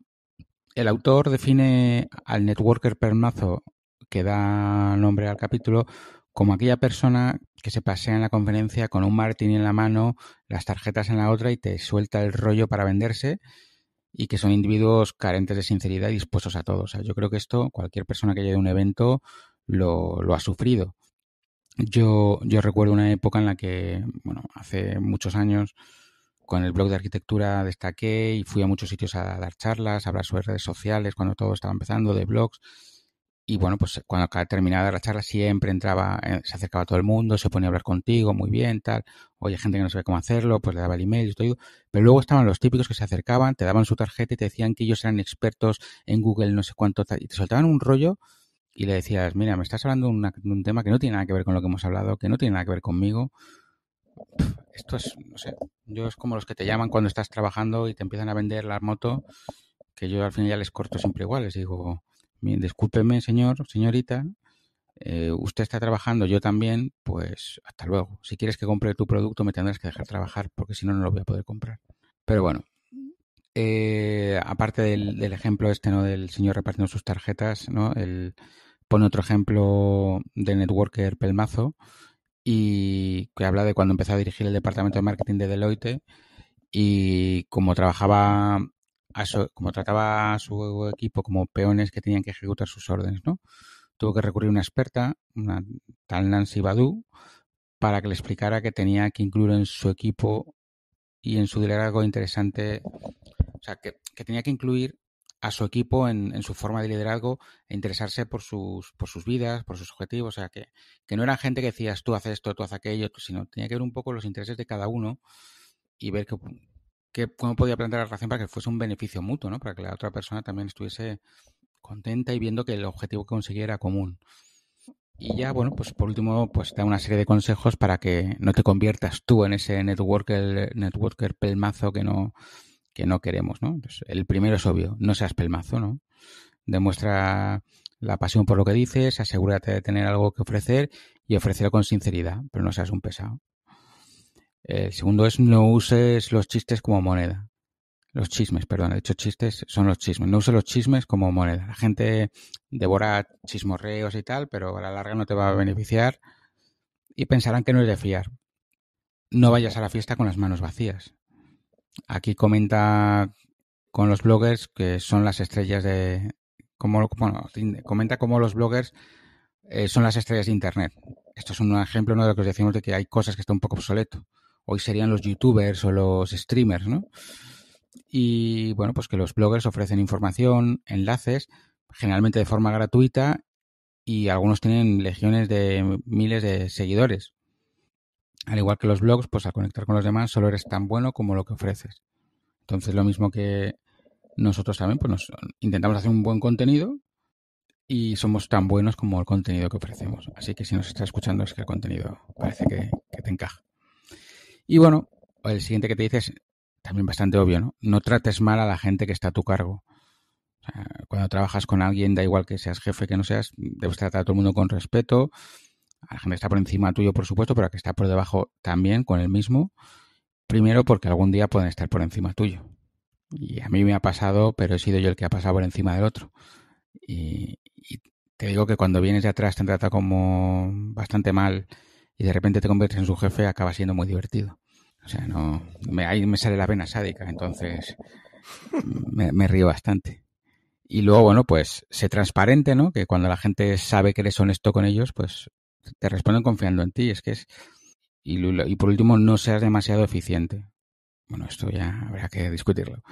el autor define al networker permazo, que da nombre al capítulo, como aquella persona que se pasea en la conferencia con un martini en la mano, las tarjetas en la otra y te suelta el rollo para venderse, y que son individuos carentes de sinceridad y dispuestos a todo. O sea, yo creo que esto cualquier persona que llegue a un evento lo ha sufrido. Yo recuerdo una época en la que, bueno, hace muchos años, con el blog de arquitectura destaqué y fui a muchos sitios a dar charlas, a hablar sobre redes sociales cuando todo estaba empezando, de blogs. Y bueno, pues cuando terminaba la charla siempre entraba, se acercaba todo el mundo, se ponía a hablar contigo, muy bien, tal. Oye, gente que no sabe cómo hacerlo, pues le daba el email y todo. Pero luego estaban los típicos que se acercaban, te daban su tarjeta y te decían que ellos eran expertos en Google, no sé cuánto, tal, y te soltaban un rollo y le decías: mira, me estás hablando de un tema que no tiene nada que ver con lo que hemos hablado, que no tiene nada que ver conmigo. Esto es, no sé, yo es como los que te llaman cuando estás trabajando y te empiezan a vender la moto, que yo al final ya les corto siempre igual, les digo: discúlpeme, señorita, usted está trabajando, yo también, pues hasta luego. Si quieres que compre tu producto me tendrás que dejar trabajar, porque si no, no lo voy a poder comprar. Pero bueno, aparte del ejemplo este, ¿no?, del señor repartiendo sus tarjetas, ¿no?, él pone otro ejemplo de networker pelmazo, y que habla de cuando empezó a dirigir el departamento de marketing de Deloitte y como trataba a su equipo como peones que tenían que ejecutar sus órdenes, ¿no? Tuvo que recurrir a una experta, una tal Nancy Badu, para que le explicara que tenía que incluir en su equipo y en su liderazgo interesante, o sea, que tenía que incluir a su equipo en su forma de liderazgo e interesarse por sus vidas, por sus objetivos. O sea, que no era gente que decías tú haces esto, tú haces aquello, sino tenía que ver un poco los intereses de cada uno y ver cómo podía plantear la relación para que fuese un beneficio mutuo, ¿no? Para que la otra persona también estuviese contenta y viendo que el objetivo que conseguía era común. Y ya, bueno, pues por último, pues da una serie de consejos para que no te conviertas tú en ese networker pelmazo que no queremos, ¿no? Entonces, el primero es obvio, no seas pelmazo, ¿no? Demuestra la pasión por lo que dices, asegúrate de tener algo que ofrecer y ofrécelo con sinceridad, pero no seas un pesado. El segundo es no uses los chistes como moneda. Los chismes, perdón, de hecho chistes son los chismes. No uses los chismes como moneda. La gente devora chismorreos y tal, pero a la larga no te va a beneficiar y pensarán que no es de fiar. No vayas a la fiesta con las manos vacías. Aquí comenta con los bloggers que son las estrellas de... comenta cómo los bloggers son las estrellas de Internet. Esto es un ejemplo, ¿no?, de lo que os decimos de que hay cosas que están un poco obsoleto. Hoy serían los youtubers o los streamers, ¿no? Y bueno, pues que los bloggers ofrecen información, enlaces, generalmente de forma gratuita, y algunos tienen legiones de miles de seguidores. Al igual que los blogs, pues al conectar con los demás solo eres tan bueno como lo que ofreces. Entonces lo mismo que nosotros también, pues intentamos hacer un buen contenido y somos tan buenos como el contenido que ofrecemos. Así que si nos estás escuchando es que el contenido parece que te encaja. Y bueno, el siguiente que te dices también bastante obvio, ¿no? No trates mal a la gente que está a tu cargo. O sea, cuando trabajas con alguien, da igual que seas jefe, que no seas, debes tratar a todo el mundo con respeto. A la gente que está por encima tuyo, por supuesto, pero a la que está por debajo también, con el mismo. Primero porque algún día pueden estar por encima tuyo. Y a mí me ha pasado, pero he sido yo el que ha pasado por encima del otro. Y te digo que cuando vienes de atrás te trata como bastante mal y de repente te conviertes en su jefe, acaba siendo muy divertido. O sea, ahí me sale la vena sádica, entonces me río bastante. Y luego, bueno, pues sé transparente, ¿no? Que cuando la gente sabe que eres honesto con ellos, pues te responden confiando en ti. Y por último, no seas demasiado eficiente. Bueno, esto ya habrá que discutirlo.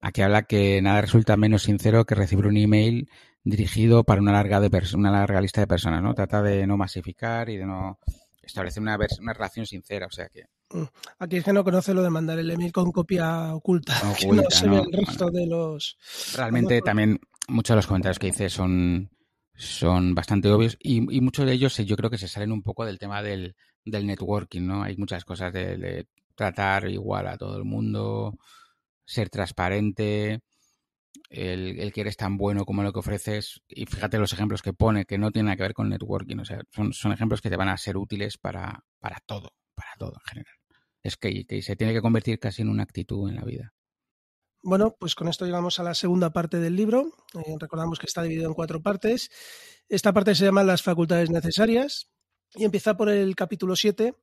Aquí habla que nada resulta menos sincero que recibir un email dirigido para una larga lista de personas, ¿no? Trata de no masificar y de no establecer una relación sincera, o sea que... Aquí es que no conoce lo de mandar el email con copia oculta, que no se ve el resto de los... Realmente también muchos de los comentarios que dice son bastante obvios y muchos de ellos yo creo que se salen un poco del tema del networking, ¿no? Hay muchas cosas de tratar igual a todo el mundo, ser transparente, el que eres tan bueno como lo que ofreces, y fíjate los ejemplos que pone, que no tienen nada que ver con networking, o sea, son ejemplos que te van a ser útiles para todo en general. Es que se tiene que convertir casi en una actitud en la vida. Bueno, pues con esto llegamos a la segunda parte del libro. Recordamos que está dividido en 4 partes. Esta parte se llama Las facultades necesarias y empieza por el capítulo 7,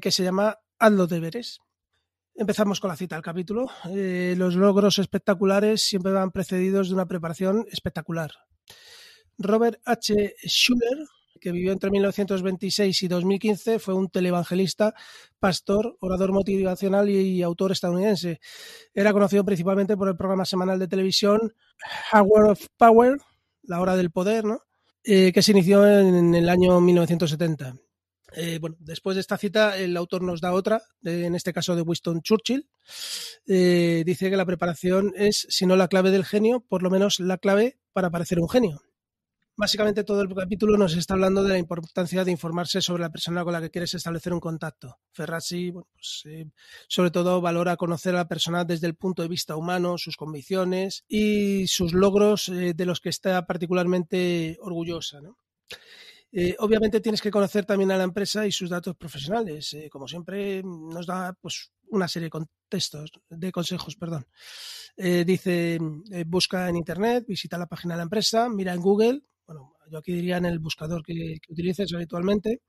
que se llama Haz los deberes. Empezamos con la cita del capítulo. Los logros espectaculares siempre van precedidos de una preparación espectacular. Robert H. Schuller, que vivió entre 1926 y 2015, fue un televangelista, pastor, orador motivacional y autor estadounidense. Era conocido principalmente por el programa semanal de televisión Hour of Power, la hora del poder, ¿no? Que se inició en el año 1970. Bueno, después de esta cita, el autor nos da otra, en este caso de Winston Churchill. Dice que la preparación es, si no la clave del genio, por lo menos la clave para parecer un genio. Básicamente todo el capítulo nos está hablando de la importancia de informarse sobre la persona con la que quieres establecer un contacto. Ferrazzi, bueno, pues, sobre todo valora conocer a la persona desde el punto de vista humano, sus convicciones y sus logros de los que está particularmente orgullosa, ¿no? Obviamente tienes que conocer también a la empresa y sus datos profesionales. Como siempre nos da pues una serie de consejos. Dice, busca en internet, visita la página de la empresa, mira en Google. Bueno, yo aquí diría en el buscador que utilices habitualmente.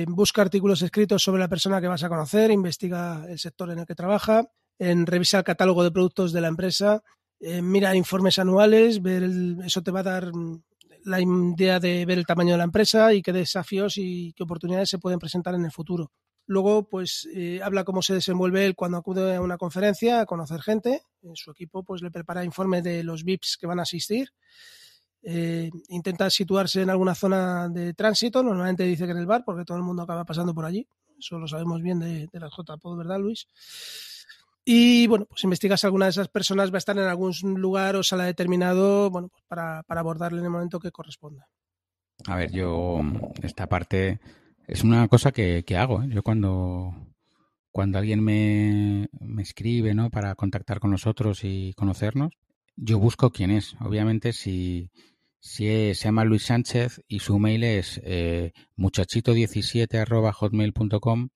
Busca artículos escritos sobre la persona que vas a conocer, investiga el sector en el que trabaja, revisa el catálogo de productos de la empresa, mira informes anuales, eso te va a dar la idea de ver el tamaño de la empresa y qué desafíos y qué oportunidades se pueden presentar en el futuro. Luego, pues habla cómo se desenvuelve él cuando acude a una conferencia, a conocer gente. En su equipo pues le prepara informes de los VIPs que van a asistir. Intenta situarse en alguna zona de tránsito. Normalmente dice que en el bar, porque todo el mundo acaba pasando por allí. Eso lo sabemos bien de la JPod, ¿verdad, Luis? Y bueno, pues investigas si alguna de esas personas va a estar en algún lugar o sala determinado, bueno, pues para abordarle en el momento que corresponda. A ver, yo esta parte es una cosa que hago, ¿eh? Yo cuando alguien me escribe, ¿no? Para contactar con nosotros y conocernos, yo busco quién es. Obviamente, se llama Luis Sánchez y su mail es muchachito17@hotmail.com,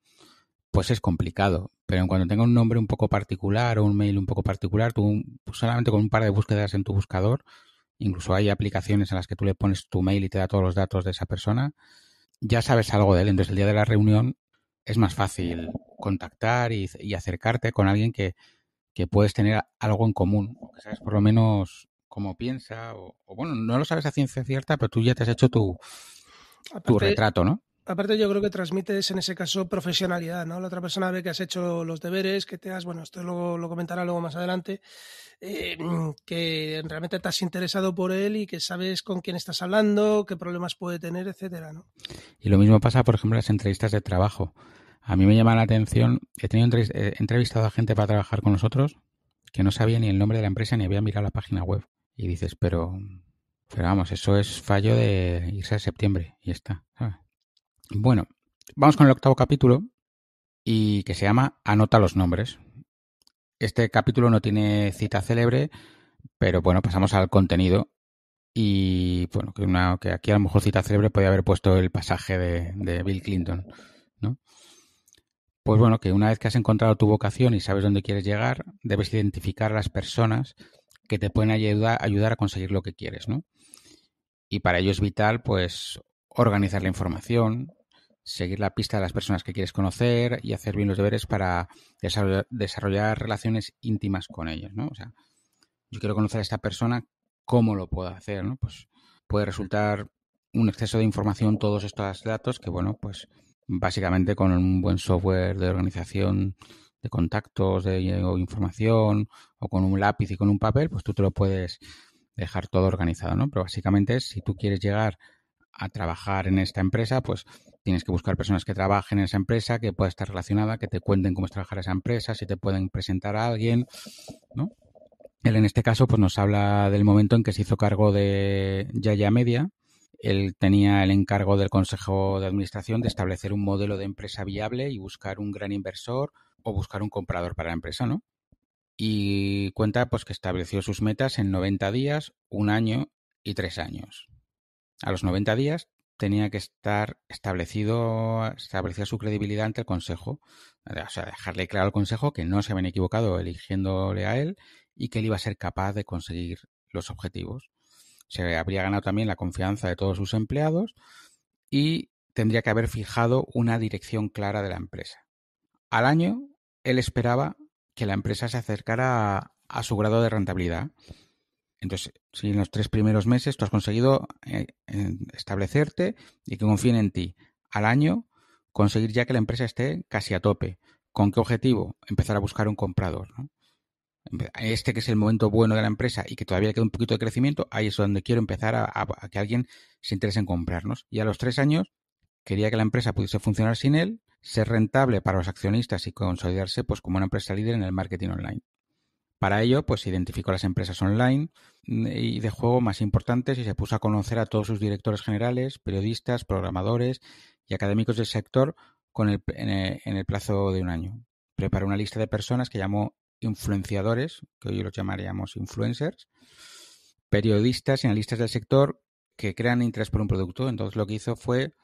pues es complicado. Pero en cuanto tenga un nombre un poco particular o un mail un poco particular, tú solamente con un par de búsquedas en tu buscador, incluso hay aplicaciones en las que tú le pones tu mail y te da todos los datos de esa persona, ya sabes algo de él. Entonces el día de la reunión es más fácil contactar y acercarte con alguien que puedes tener algo en común, que sabes por lo menos cómo piensa, o bueno, no lo sabes a ciencia cierta, pero tú ya te has hecho tu Aparte, retrato, ¿no? aparte yo creo que transmites en ese caso profesionalidad, ¿no? La otra persona ve que has hecho los deberes, que te has, bueno, esto lo comentará luego más adelante, que realmente te has interesado por él y que sabes con quién estás hablando, qué problemas puede tener, etcétera, ¿no? Y lo mismo pasa, por ejemplo, en las entrevistas de trabajo. A mí me llama la atención, he entrevistado a gente para trabajar con nosotros que no sabía ni el nombre de la empresa ni había mirado la página web. Y dices, pero vamos, eso es fallo de irse a septiembre y ya está, ¿sabes? Bueno, vamos con el octavo capítulo y que se llama Anota los nombres. Este capítulo no tiene cita célebre, pero bueno, pasamos al contenido. Y bueno, que aquí a lo mejor cita célebre podía haber puesto el pasaje de Bill Clinton, ¿no? Pues bueno, que una vez que has encontrado tu vocación y sabes dónde quieres llegar, debes identificar a las personas que te pueden ayudar a conseguir lo que quieres, ¿no? Y para ello es vital, pues, organizar la información, seguir la pista de las personas que quieres conocer y hacer bien los deberes para desarrollar relaciones íntimas con ellos, ¿no? O sea, yo quiero conocer a esta persona, ¿cómo lo puedo hacer, no? Pues puede resultar un exceso de información todos estos datos que, bueno, pues básicamente con un buen software de organización de contactos o información o con un lápiz y con un papel, pues tú te lo puedes dejar todo organizado, ¿no? Pero básicamente si tú quieres llegar a trabajar en esta empresa, pues tienes que buscar personas que trabajen en esa empresa, que pueda estar relacionada, que te cuenten cómo es trabajar esa empresa, si te pueden presentar a alguien, ¿no? Él en este caso pues nos habla del momento en que se hizo cargo de Yaya Media. Él tenía el encargo del Consejo de Administración de establecer un modelo de empresa viable y buscar un gran inversor o buscar un comprador para la empresa, ¿no? Y cuenta pues que estableció sus metas en 90 días, un año y 3 años. A los 90 días tenía que estar establecida su credibilidad ante el Consejo. O sea, dejarle claro al Consejo que no se habían equivocado eligiéndole a él y que él iba a ser capaz de conseguir los objetivos. Se habría ganado también la confianza de todos sus empleados y tendría que haber fijado una dirección clara de la empresa. Al año, él esperaba que la empresa se acercara a su grado de rentabilidad. Entonces, si en los 3 primeros meses tú has conseguido establecerte y que confíen en ti, al año conseguir ya que la empresa esté casi a tope. ¿Con qué objetivo? Empezar a buscar un comprador, ¿no? Este que es el momento bueno de la empresa y que todavía queda un poquito de crecimiento, ahí es donde quiero empezar a que alguien se interese en comprarnos. Y a los 3 años quería que la empresa pudiese funcionar sin él, ser rentable para los accionistas y consolidarse pues como una empresa líder en el marketing online. Para ello, pues identificó las empresas online y de juego más importantes y se puso a conocer a todos sus directores generales, periodistas, programadores y académicos del sector en el plazo de un año. Preparó una lista de personas que llamó influenciadores, que hoy los llamaríamos influencers, periodistas y analistas del sector que crean interés por un producto. Entonces lo que hizo fue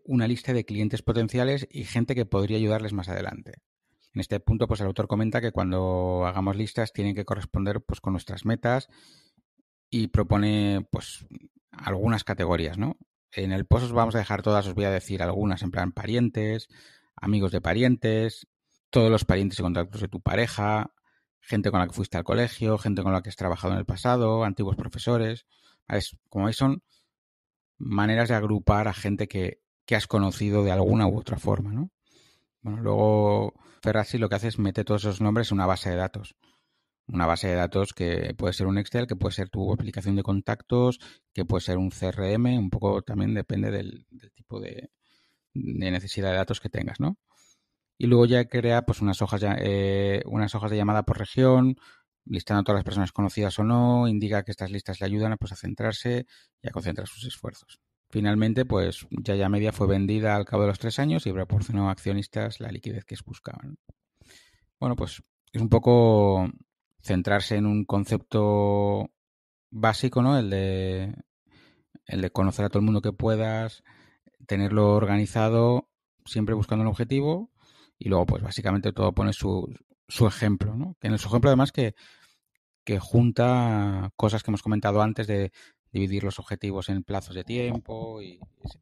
una lista de clientes potenciales y gente que podría ayudarles más adelante. En este punto, pues el autor comenta que cuando hagamos listas tienen que corresponder pues con nuestras metas y propone pues algunas categorías, ¿no? En el post os vamos a dejar todas, os voy a decir algunas, en plan parientes, amigos de parientes, todos los parientes y contactos de tu pareja, gente con la que fuiste al colegio, gente con la que has trabajado en el pasado, antiguos profesores. Como veis, son maneras de agrupar a gente que has conocido de alguna u otra forma, ¿no? Bueno, luego Ferrazzi lo que hace es mete todos esos nombres en una base de datos. Una base de datos que puede ser un Excel, que puede ser tu aplicación de contactos, que puede ser un CRM, un poco también depende del tipo de necesidad de datos que tengas, ¿no? y luego ya crea pues unas hojas de llamada por región, listando a todas las personas conocidas o no, indica que estas listas le ayudan pues, a centrarse y a concentrar sus esfuerzos. Finalmente, pues Yaya Media fue vendida al cabo de los 3 años y proporcionó a accionistas la liquidez que buscaban. Bueno, pues es un poco centrarse en un concepto básico, ¿no? El de conocer a todo el mundo que puedas, tenerlo organizado, siempre buscando un objetivo y luego, pues básicamente todo pone su ejemplo, ¿no? Que en su ejemplo además que junta cosas que hemos comentado antes de dividir los objetivos en plazos de tiempo y sí.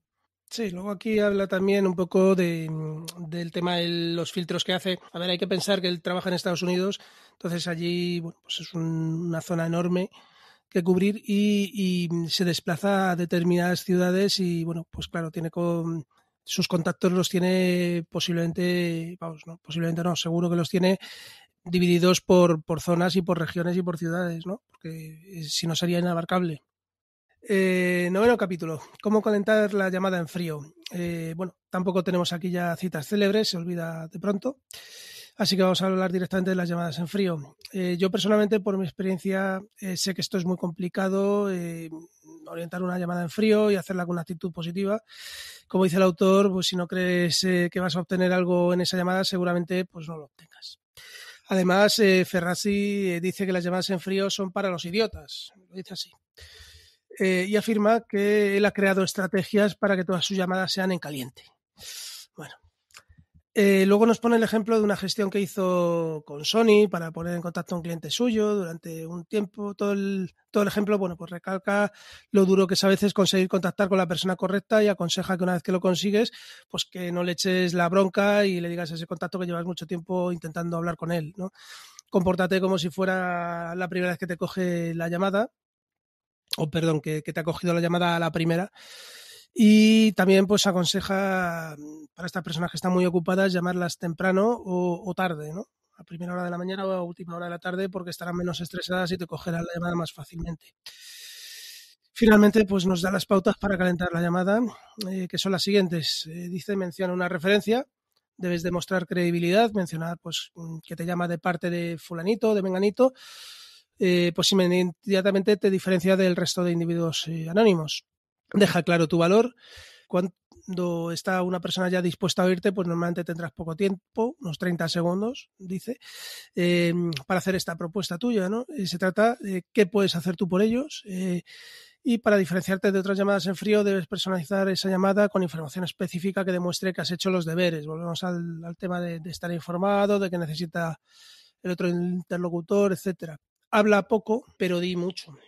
Sí, luego aquí habla también un poco del tema de los filtros que hace. A ver, hay que pensar que él trabaja en Estados Unidos, entonces allí bueno, pues es una zona enorme que cubrir y se desplaza a determinadas ciudades y bueno, pues claro, sus contactos los tiene posiblemente, vamos, no, posiblemente no, seguro que los tiene divididos por zonas y por regiones y por ciudades, ¿no? Porque si no sería inabarcable. Noveno capítulo. ¿Cómo calentar la llamada en frío? Bueno, tampoco tenemos aquí ya citas célebres, se olvida de pronto. Así que vamos a hablar directamente de las llamadas en frío. Yo personalmente, por mi experiencia, sé que esto es muy complicado, orientar una llamada en frío y hacerla con una actitud positiva. Como dice el autor, pues si no crees que vas a obtener algo en esa llamada, seguramente pues no lo obtengas. Además, Ferrazzi dice que las llamadas en frío son para los idiotas. Lo dice así. Y afirma que él ha creado estrategias para que todas sus llamadas sean en caliente. Bueno. Luego nos pone el ejemplo de una gestión que hizo con Sony para poner en contacto a un cliente suyo durante un tiempo. Todo el ejemplo, bueno, pues recalca lo duro que es a veces conseguir contactar con la persona correcta y aconseja que una vez que lo consigues, pues que no le eches la bronca y le digas a ese contacto que llevas mucho tiempo intentando hablar con él, ¿no? Compórtate como si fuera la primera vez que te coge la llamada, o perdón, que te ha cogido la llamada a la primera. Y también pues aconseja para estas personas que están muy ocupadas llamarlas temprano o tarde, ¿no? A primera hora de la mañana o a última hora de la tarde porque estarán menos estresadas y te cogerán la llamada más fácilmente. Finalmente, pues nos da las pautas para calentar la llamada, que son las siguientes. Menciona una referencia, debes demostrar credibilidad, mencionar pues que te llama de parte de fulanito, de menganito, pues inmediatamente te diferencia del resto de individuos anónimos. Deja claro tu valor. Cuando está una persona ya dispuesta a oírte, pues normalmente tendrás poco tiempo, unos 30 segundos, dice, para hacer esta propuesta tuya, ¿no? Se trata de qué puedes hacer tú por ellos. Y para diferenciarte de otras llamadas en frío, debes personalizar esa llamada con información específica que demuestre que has hecho los deberes. Volvemos al tema de estar informado, de que necesita el otro interlocutor, etcétera. Habla poco, pero di mucho.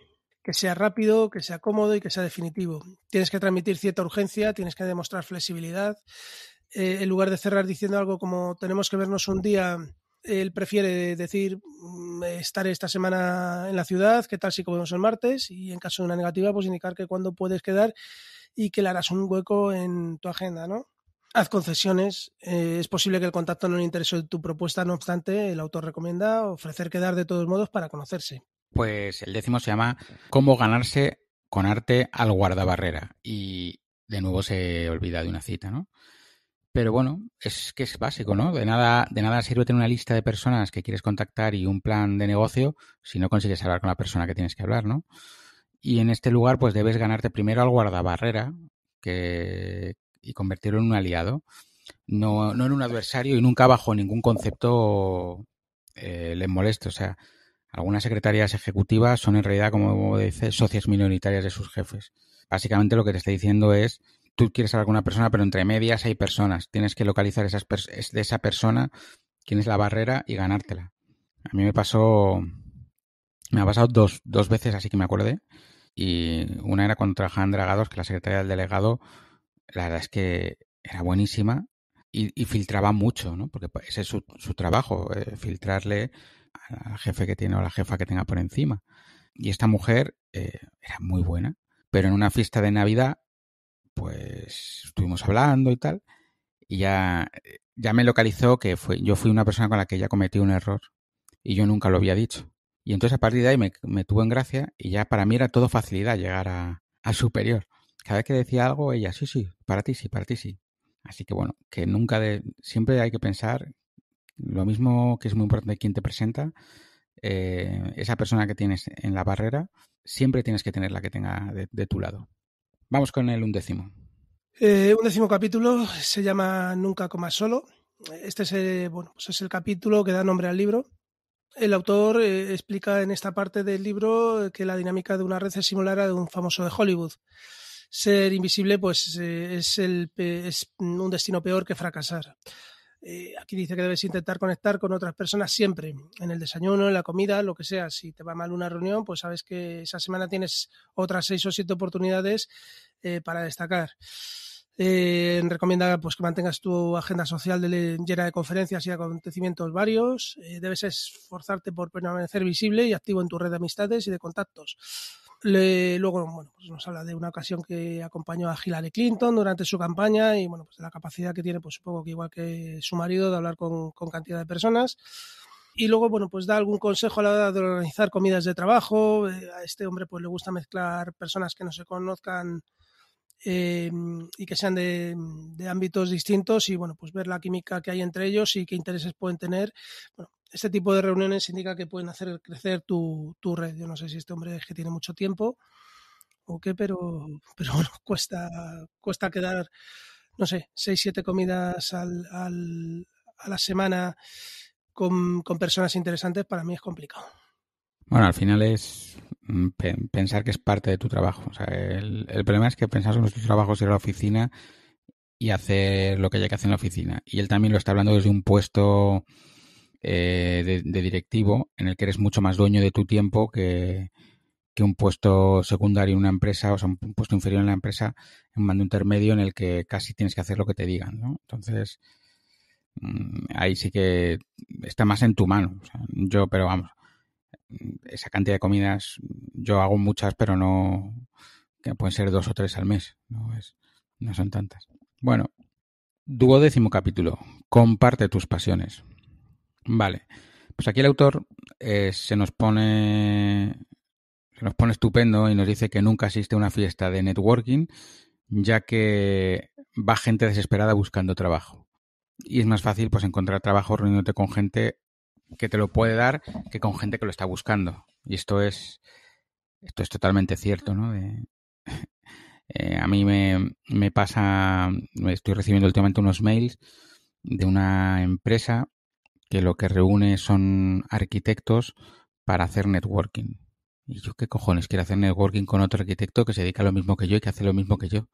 Que sea rápido, que sea cómodo y que sea definitivo. Tienes que transmitir cierta urgencia, tienes que demostrar flexibilidad. En lugar de cerrar diciendo algo como tenemos que vernos un día, él prefiere decir estaré esta semana en la ciudad, qué tal si comemos el martes, y en caso de una negativa, pues indicar que cuándo puedes quedar y que le harás un hueco en tu agenda, ¿no? Haz concesiones. Es posible que el contacto no le interese tu propuesta, no obstante, el autor recomienda ofrecer quedar de todos modos para conocerse. Pues el 10º se llama Cómo ganarse con arte al guardabarrera. Y de nuevo se olvida de una cita, ¿no? Pero bueno, es que es básico, ¿no? De nada sirve tener una lista de personas que quieres contactar y un plan de negocio si no consigues hablar con la persona que tienes que hablar, ¿no? Y en este lugar, pues debes ganarte primero al guardabarrera y convertirlo en un aliado, no en un adversario y nunca bajo ningún concepto les moleste. O sea, algunas secretarias ejecutivas son en realidad, como dice, socias minoritarias de sus jefes. Básicamente lo que te está diciendo es, tú quieres hablar con una persona, pero entre medias hay personas. Tienes que localizar de esa persona quién es la barrera y ganártela. A mí me ha pasado dos veces, así que me acuerde. Y una era cuando trabajaba en Dragados, que la secretaria del delegado, la verdad es que era buenísima y filtraba mucho, ¿no? Porque ese es su trabajo, filtrarle al jefe que tiene o a la jefa que tenga por encima. Y esta mujer era muy buena, pero en una fiesta de Navidad, pues estuvimos hablando y tal, y ya me localizó que yo fui una persona con la que ella cometió un error y yo nunca lo había dicho. Y entonces a partir de ahí me tuvo en gracia y ya para mí era todo facilidad llegar a superior. Cada vez que decía algo, ella, sí, para ti sí, para ti sí. Así que bueno, que siempre hay que pensar lo mismo, que es muy importante quién te presenta, esa persona que tienes en la barrera, siempre tienes que tener la que tenga de tu lado. Vamos con el 11º. Un 10º capítulo se llama Nunca comas solo. Este es, pues es el capítulo que da nombre al libro. El autor explica en esta parte del libro que la dinámica de una red es similar a la de un famoso de Hollywood. Ser invisible pues es un destino peor que fracasar. Aquí dice que debes intentar conectar con otras personas siempre, en el desayuno, en la comida, lo que sea. Si te va mal una reunión, pues sabes que esa semana tienes otras 6 o 7 oportunidades para destacar. Recomienda pues que mantengas tu agenda social llena de conferencias y acontecimientos varios. Debes esforzarte por permanecer visible y activo en tu red de amistades y de contactos. Luego, bueno, pues nos habla de una ocasión que acompañó a Hillary Clinton durante su campaña y, bueno, pues de la capacidad que tiene, pues supongo que igual que su marido, de hablar con cantidad de personas. Y luego, bueno, pues da algún consejo a la hora de organizar comidas de trabajo. A este hombre pues le gusta mezclar personas que no se conozcan y que sean de ámbitos distintos y, bueno, pues ver la química que hay entre ellos y qué intereses pueden tener. Bueno, este tipo de reuniones indica que pueden hacer crecer tu red. Yo no sé si este hombre es que tiene mucho tiempo o qué, pero bueno, cuesta quedar, no sé, 6 7 comidas a la semana con personas interesantes. Para mí es complicado. Bueno, al final es pensar que es parte de tu trabajo. O sea, el problema es que pensamos en nuestros trabajos ir a la oficina y hacer lo que haya que hacer en la oficina. Y él también lo está hablando desde un puesto de directivo en el que eres mucho más dueño de tu tiempo que un puesto secundario en una empresa, o sea, un puesto inferior en la empresa, un mando intermedio en el que casi tienes que hacer lo que te digan, ¿no? Entonces, ahí sí que está más en tu mano. O sea, pero vamos, esa cantidad de comidas, yo hago muchas, pero no, que pueden ser 2 o 3 al mes, no son tantas. Bueno, 12º capítulo, comparte tus pasiones. Vale, pues aquí el autor se nos pone estupendo y nos dice que nunca asiste a una fiesta de networking, ya que va gente desesperada buscando trabajo. Y es más fácil pues encontrar trabajo reuniéndote con gente que te lo puede dar que con gente que lo está buscando. Y esto es totalmente cierto, ¿no? A mí me pasa, estoy recibiendo últimamente unos mails de una empresa que lo que reúne son arquitectos para hacer networking. Y yo, ¿qué cojones quiero hacer networking con otro arquitecto que se dedica a lo mismo que yo y que hace lo mismo que yo?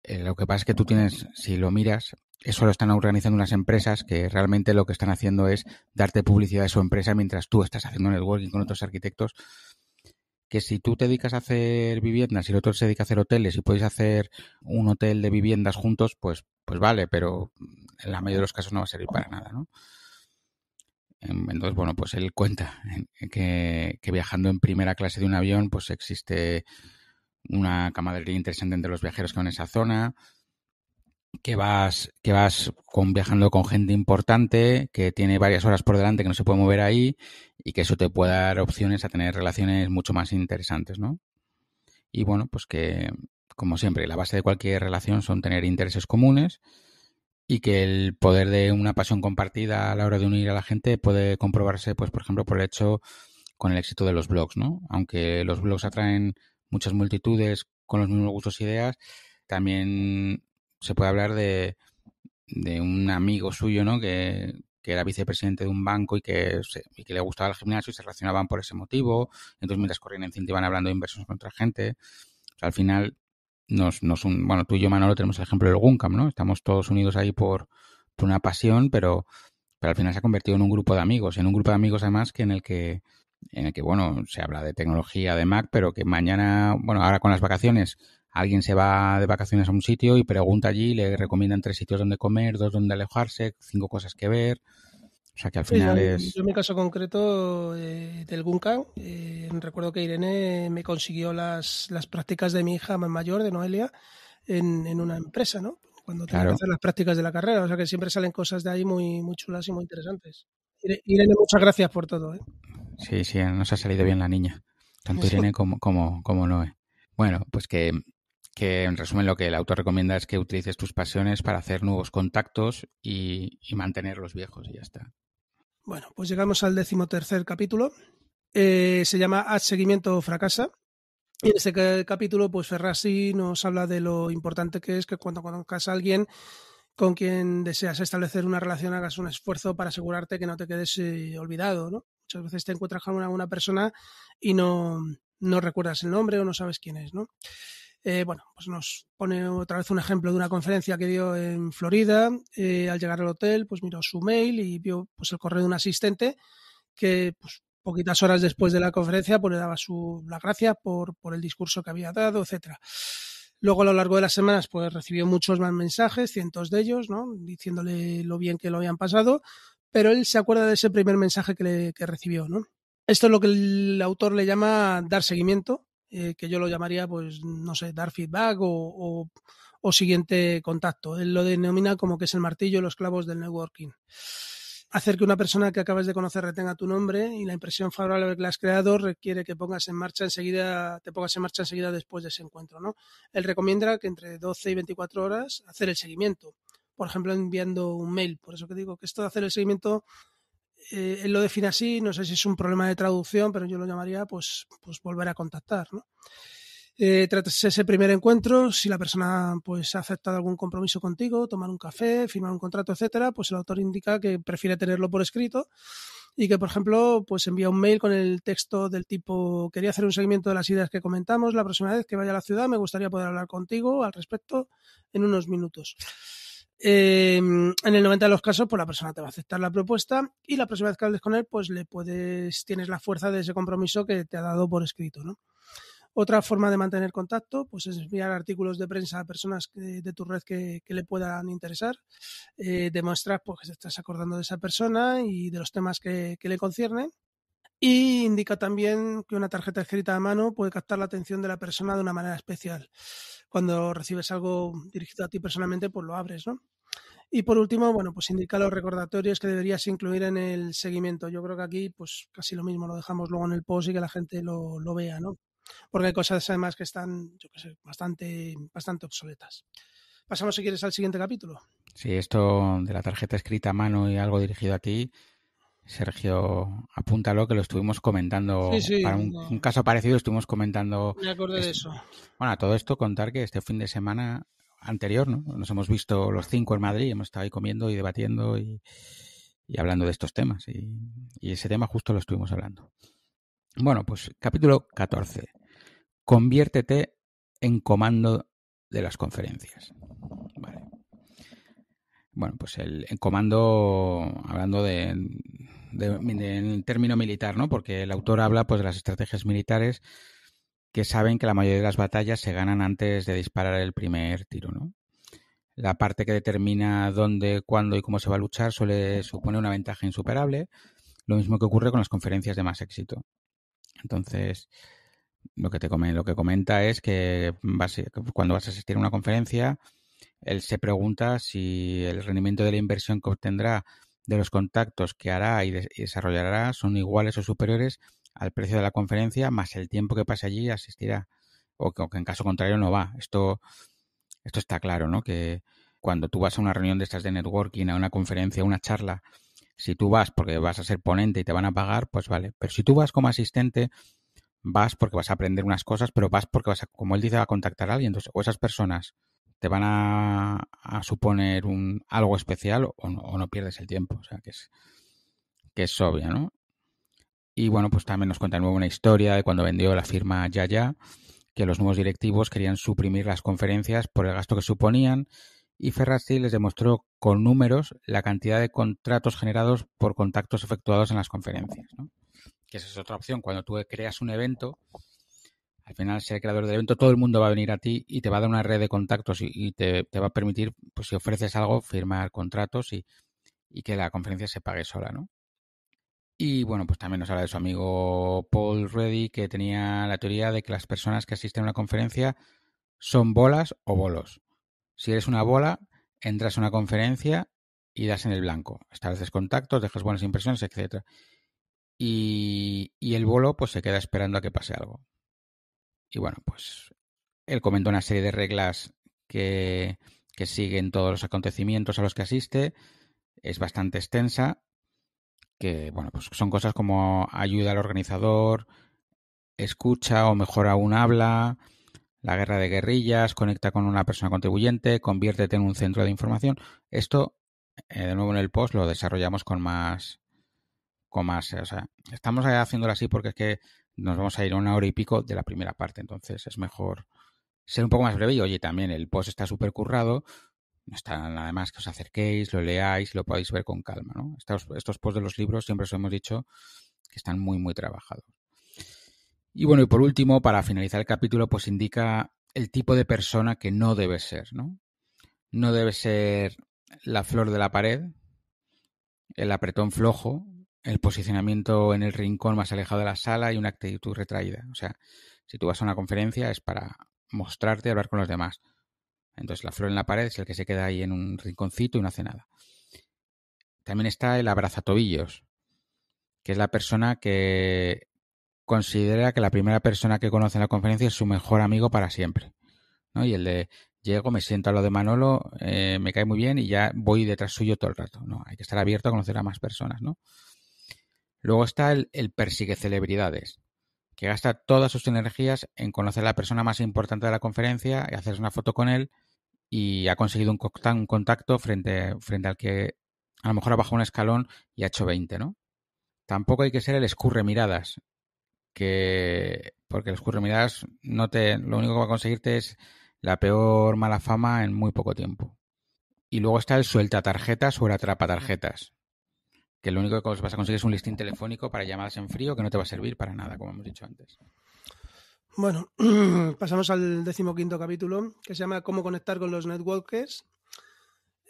Lo que pasa es que tú tienes, si lo miras, eso lo están organizando unas empresas que realmente lo que están haciendo es darte publicidad de su empresa mientras tú estás haciendo networking con otros arquitectos. Que si tú te dedicas a hacer viviendas y el otro se dedica a hacer hoteles y podéis hacer un hotel de viviendas juntos, pues vale, pero en la mayoría de los casos no va a servir para nada, ¿no? Entonces, bueno, pues él cuenta que viajando en primera clase de un avión, pues existe una camaradería interesante entre los viajeros que van a esa zona, que vas viajando con gente importante, que tiene varias horas por delante, que no se puede mover ahí, y que eso te puede dar opciones a tener relaciones mucho más interesantes, ¿no? Y bueno, pues que, como siempre, la base de cualquier relación son tener intereses comunes y que el poder de una pasión compartida a la hora de unir a la gente puede comprobarse, pues, por ejemplo, por el hecho con el éxito de los blogs, ¿no? Aunque los blogs atraen muchas multitudes con los mismos gustos e ideas, también se puede hablar de un amigo suyo, ¿no? Que era vicepresidente de un banco y que le gustaba el gimnasio y se relacionaban por ese motivo. Entonces, mientras corrían en cinta iban hablando de inversiones con otra gente. O sea, al final, bueno, tú y yo, Manolo, tenemos el ejemplo del Guncam, ¿no? Estamos todos unidos ahí por una pasión, pero al final se ha convertido en un grupo de amigos. En un grupo de amigos, además, en el que, bueno, se habla de tecnología, de Mac, pero que mañana, bueno, ahora con las vacaciones, alguien se va de vacaciones a un sitio y pregunta allí, le recomiendan 3 sitios donde comer, 2 donde alojarse, 5 cosas que ver. O sea que al Sí, final es... yo en mi caso concreto del Guncan, recuerdo que Irene me consiguió las prácticas de mi hija más mayor, de Noelia, en una empresa, ¿no? Cuando tenía que Claro, hacer las prácticas de la carrera. O sea que siempre salen cosas de ahí muy, muy chulas y muy interesantes. Irene, muchas gracias por todo, ¿eh? sí, nos ha salido bien la niña. Tanto Irene como Noé. Bueno, pues que que en resumen lo que el autor recomienda es que utilices tus pasiones para hacer nuevos contactos y mantener los viejos y ya está. Bueno, pues llegamos al 13º capítulo. Se llama Haz seguimiento o fracasa. Y en este capítulo, pues Ferrasi nos habla de lo importante que es que cuando conozcas a alguien con quien deseas establecer una relación, hagas un esfuerzo para asegurarte que no te quedes olvidado, ¿no? Muchas veces te encuentras con una persona y no recuerdas el nombre o no sabes quién es, ¿no? Bueno, pues nos pone otra vez un ejemplo de una conferencia que dio en Florida. Al llegar al hotel, pues miró su mail y vio pues el correo de un asistente que pues poquitas horas después de la conferencia pues le daba las gracias por el discurso que había dado, etcétera. Luego, a lo largo de las semanas, pues recibió muchos más mensajes, cientos de ellos, ¿no? Diciéndole lo bien que lo habían pasado, pero él se acuerda de ese primer mensaje que recibió, ¿no? Esto es lo que el autor le llama dar seguimiento, que yo lo llamaría, pues, no sé, dar feedback o siguiente contacto. Él lo denomina como que es el martillo y los clavos del networking. Hacer que una persona que acabas de conocer retenga tu nombre y la impresión favorable que le has creado requiere que te pongas en marcha enseguida después de ese encuentro, ¿no? Él recomienda que entre 12 y 24 horas hacer el seguimiento, por ejemplo, enviando un mail. Por eso que digo que esto de hacer el seguimiento, él lo define así, no sé si es un problema de traducción, pero yo lo llamaría pues volver a contactar, ¿no? Tras ese primer encuentro, si la persona pues ha aceptado algún compromiso contigo, tomar un café, firmar un contrato, etcétera, pues el autor indica que prefiere tenerlo por escrito y que, por ejemplo, pues envía un mail con el texto del tipo: quería hacer un seguimiento de las ideas que comentamos, la próxima vez que vaya a la ciudad me gustaría poder hablar contigo al respecto en unos minutos. En el 90 de los casos, pues la persona te va a aceptar la propuesta y la próxima vez que hables con él, pues tienes la fuerza de ese compromiso que te ha dado por escrito, ¿no? Otra forma de mantener contacto pues es enviar artículos de prensa a personas de tu red que le puedan interesar. Demostrar pues, que te estás acordando de esa persona y de los temas que le conciernen. Y indica también que una tarjeta escrita a mano puede captar la atención de la persona de una manera especial. Cuando recibes algo dirigido a ti personalmente, pues lo abres, ¿no? Y por último, bueno, pues indica los recordatorios que deberías incluir en el seguimiento. Yo creo que aquí, pues casi lo mismo, lo dejamos luego en el post y que la gente lo vea, ¿no? Porque hay cosas además que están, yo qué sé, bastante obsoletas. Pasamos, si quieres, al siguiente capítulo. Sí, esto de la tarjeta escrita a mano y algo dirigido a ti, Sergio, apúntalo que lo estuvimos comentando, Sí, para un caso parecido estuvimos comentando. me acordé de eso. Bueno, a todo esto contar que este fin de semana anterior, ¿no? Nos hemos visto los 5 en Madrid, hemos estado ahí comiendo y debatiendo y hablando de estos temas y ese tema justo lo estuvimos hablando. Bueno, pues capítulo 14. Conviértete en comando de las conferencias. Vale. Bueno, pues el comando, hablando en término militar, ¿no? Porque el autor habla pues de las estrategias militares que saben que la mayoría de las batallas se ganan antes de disparar el primer tiro, ¿no? La parte que determina dónde, cuándo y cómo se va a luchar supone una ventaja insuperable, lo mismo que ocurre con las conferencias de más éxito. Entonces, lo que comenta es que cuando vas a asistir a una conferencia, él se pregunta si el rendimiento de la inversión que obtendrá de los contactos que hará y desarrollará son iguales o superiores al precio de la conferencia más el tiempo que pase allí asistirá, o que en caso contrario no va. Esto está claro, ¿no? Que cuando tú vas a una reunión de estas de networking, a una conferencia, a una charla, si tú vas porque vas a ser ponente y te van a pagar, pues vale. Pero si tú vas como asistente, vas porque vas a aprender unas cosas, pero vas porque como él dice, va a contactar a alguien. Entonces, o esas personas te van a suponer algo especial o no pierdes el tiempo. O sea, que es obvio, ¿no? Y bueno, pues también nos cuenta de nuevo una historia de cuando vendió la firma Yaya, que los nuevos directivos querían suprimir las conferencias por el gasto que suponían y Ferrasti les demostró con números la cantidad de contratos generados por contactos efectuados en las conferencias, ¿no? Que esa es otra opción. Cuando tú creas un evento, al final, ser creador del evento, todo el mundo va a venir a ti y te va a dar una red de contactos y te va a permitir, pues si ofreces algo, firmar contratos y que la conferencia se pague sola, ¿no? Y bueno, pues también nos habla de su amigo Paul Reddy, que tenía la teoría de que las personas que asisten a una conferencia son bolas o bolos. Si eres una bola, entras a una conferencia y das en el blanco. Estableces contactos, dejas buenas impresiones, etcétera. Y el bolo pues se queda esperando a que pase algo. Y bueno, pues Él comenta una serie de reglas que siguen todos los acontecimientos a los que asiste. Es bastante extensa, que bueno, pues son cosas como ayuda al organizador, escucha o mejor aún habla, la guerra de guerrillas, conecta con una persona contribuyente, conviértete en un centro de información. Esto, de nuevo en el post, lo desarrollamos con más, o sea, estamos haciéndolo así porque es que nos vamos a ir a 1 hora y pico de la primera parte, entonces es mejor ser un poco más breve. Y oye, también el post está súper currado, no está nada más que os acerquéis, lo leáis y lo podáis ver con calma, ¿no? Estos posts de los libros siempre os hemos dicho que están muy, muy trabajados. Y bueno, y por último, para finalizar el capítulo, pues indica el tipo de persona que no debe ser, ¿no? No debe ser la flor de la pared, el apretón flojo, el posicionamiento en el rincón más alejado de la sala y una actitud retraída. O sea, si tú vas a una conferencia es para mostrarte y hablar con los demás. Entonces la flor en la pared es el que se queda ahí en un rinconcito y no hace nada. También está el abrazatobillos, que es la persona que considera que la primera persona que conoce en la conferencia es su mejor amigo para siempre, ¿no? Y el de llego, me siento a lo de Manolo, me cae muy bien y ya voy detrás suyo todo el rato. No, hay que estar abierto a conocer a más personas, ¿no? Luego está el persigue celebridades, que gasta todas sus energías en conocer a la persona más importante de la conferencia y hacerse una foto con él, y ha conseguido un contacto frente al que a lo mejor ha bajado un escalón y ha hecho 20, ¿no? Tampoco hay que ser el escurre miradas, porque el escurre miradas lo único que va a conseguirte es la peor mala fama en muy poco tiempo. Y luego está el suelta tarjetas o el atrapa tarjetas, que lo único que vas a conseguir es un listín telefónico para llamadas en frío que no te va a servir para nada, como hemos dicho antes. Bueno, pasamos al 15º capítulo, que se llama Cómo conectar con los networkers.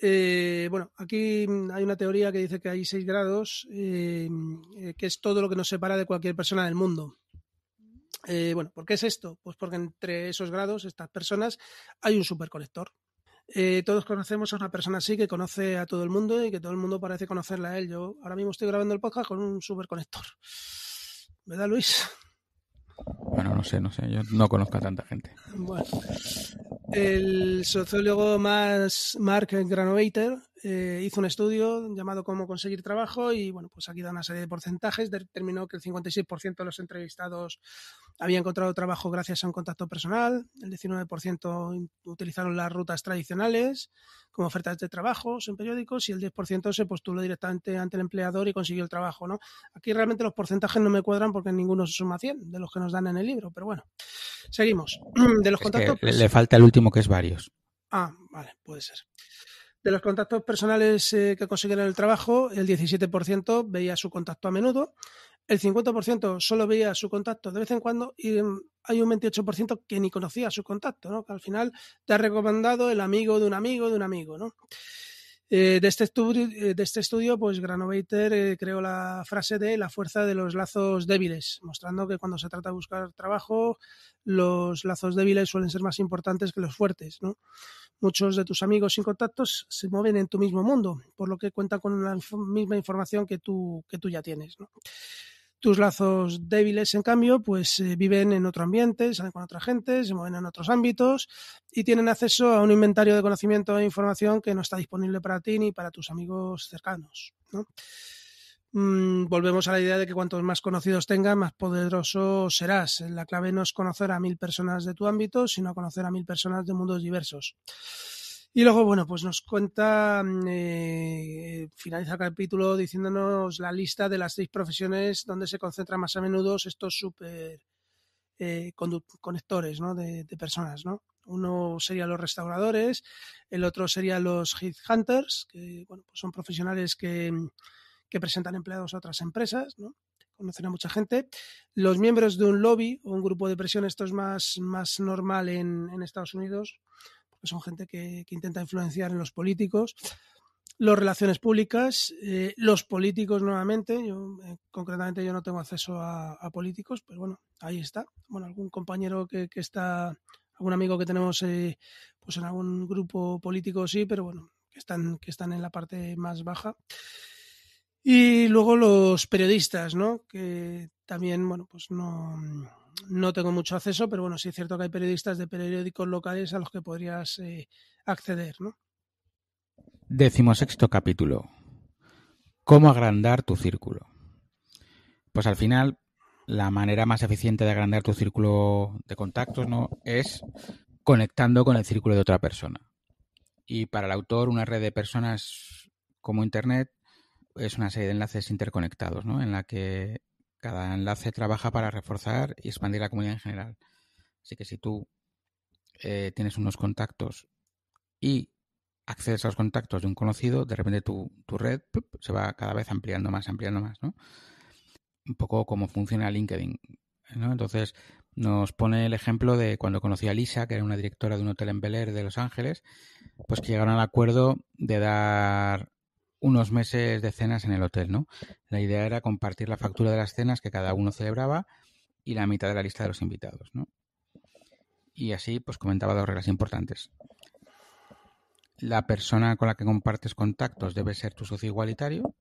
Bueno, aquí hay una teoría que dice que hay 6 grados, que es todo lo que nos separa de cualquier persona del mundo. Bueno, ¿por qué es esto? Pues porque entre esos grados, estas personas, hay un superconector. Todos conocemos a una persona así que conoce a todo el mundo y que todo el mundo parece conocerla a él. Yo ahora mismo estoy grabando el podcast con un superconector. ¿Verdad, Luis? Bueno, no sé, yo no conozco a tanta gente. Bueno, el sociólogo Mark Granoveiter hizo un estudio llamado Cómo conseguir trabajo y bueno, pues aquí da una serie de porcentajes. Determinó que el 56% de los entrevistados había encontrado trabajo gracias a un contacto personal, el 19% utilizaron las rutas tradicionales como ofertas de trabajos en periódicos y el 10% se postuló directamente ante el empleador y consiguió el trabajo, ¿no? Aquí realmente los porcentajes no me cuadran porque ninguno se suma a 100 de los que nos dan en el libro, pero bueno, seguimos. De los contactos, que le falta el último, que es varios. Ah, vale, puede ser. De los contactos personales que consiguieron el trabajo, el 17% veía su contacto a menudo, el 50% solo veía su contacto de vez en cuando y hay un 28% que ni conocía su contacto, ¿no? Que al final te ha recomendado el amigo de un amigo de un amigo, ¿no? De este estudio, pues Granoveiter creó la frase de la fuerza de los lazos débiles, mostrando que cuando se trata de buscar trabajo, los lazos débiles suelen ser más importantes que los fuertes, ¿no? Muchos de tus amigos y contactos se mueven en tu mismo mundo, por lo que cuentan con la misma información que tú ya tienes, ¿no? Tus lazos débiles, en cambio, pues viven en otro ambiente, salen con otra gente, se mueven en otros ámbitos y tienen acceso a un inventario de conocimiento e información que no está disponible para ti ni para tus amigos cercanos, ¿no? Volvemos a la idea de que cuantos más conocidos tengas, más poderoso serás. La clave no es conocer a 1000 personas de tu ámbito, sino conocer a 1000 personas de mundos diversos. Y luego, bueno, pues nos cuenta, finaliza el capítulo diciéndonos la lista de las 6 profesiones donde se concentran más a menudo estos super conectores, ¿no? de personas, ¿no? Uno sería los restauradores, el otro sería los headhunters, que bueno, pues son profesionales que presentan empleados a otras empresas, ¿no? Conocen a mucha gente. Los miembros de un lobby o un grupo de presión, esto es más normal en Estados Unidos, porque son gente que intenta influenciar en los políticos. Los relaciones públicas, los políticos nuevamente, concretamente yo no tengo acceso a políticos, pero bueno, ahí está. Bueno, algún compañero que está, algún amigo que tenemos pues en algún grupo político sí, pero bueno, que están en la parte más baja. Y luego los periodistas, ¿no? Que también, bueno, pues no no tengo mucho acceso, pero bueno, sí es cierto que hay periodistas de periódicos locales a los que podrías acceder, ¿no? 16º capítulo. ¿Cómo agrandar tu círculo? Pues al final, la manera más eficiente de agrandar tu círculo de contactos, ¿no?, es conectando con el círculo de otra persona. Y para el autor, una red de personas como Internet es una serie de enlaces interconectados, ¿no?, en la que cada enlace trabaja para reforzar y expandir la comunidad en general. Así que si tú tienes unos contactos y accedes a los contactos de un conocido, de repente tu red se va cada vez ampliando más, ¿no? Un poco como funciona LinkedIn, ¿no? Entonces nos pone el ejemplo de cuando conocí a Lisa, que era una directora de un hotel en Bel Air de Los Ángeles, pues que llegaron al acuerdo de dar unos meses de cenas en el hotel, ¿no? La idea era compartir la factura de las cenas que cada uno celebraba y la mitad de la lista de los invitados, ¿no? Y así, pues comentaba 2 reglas importantes. La persona con la que compartes contactos debe ser tu socio igualitario,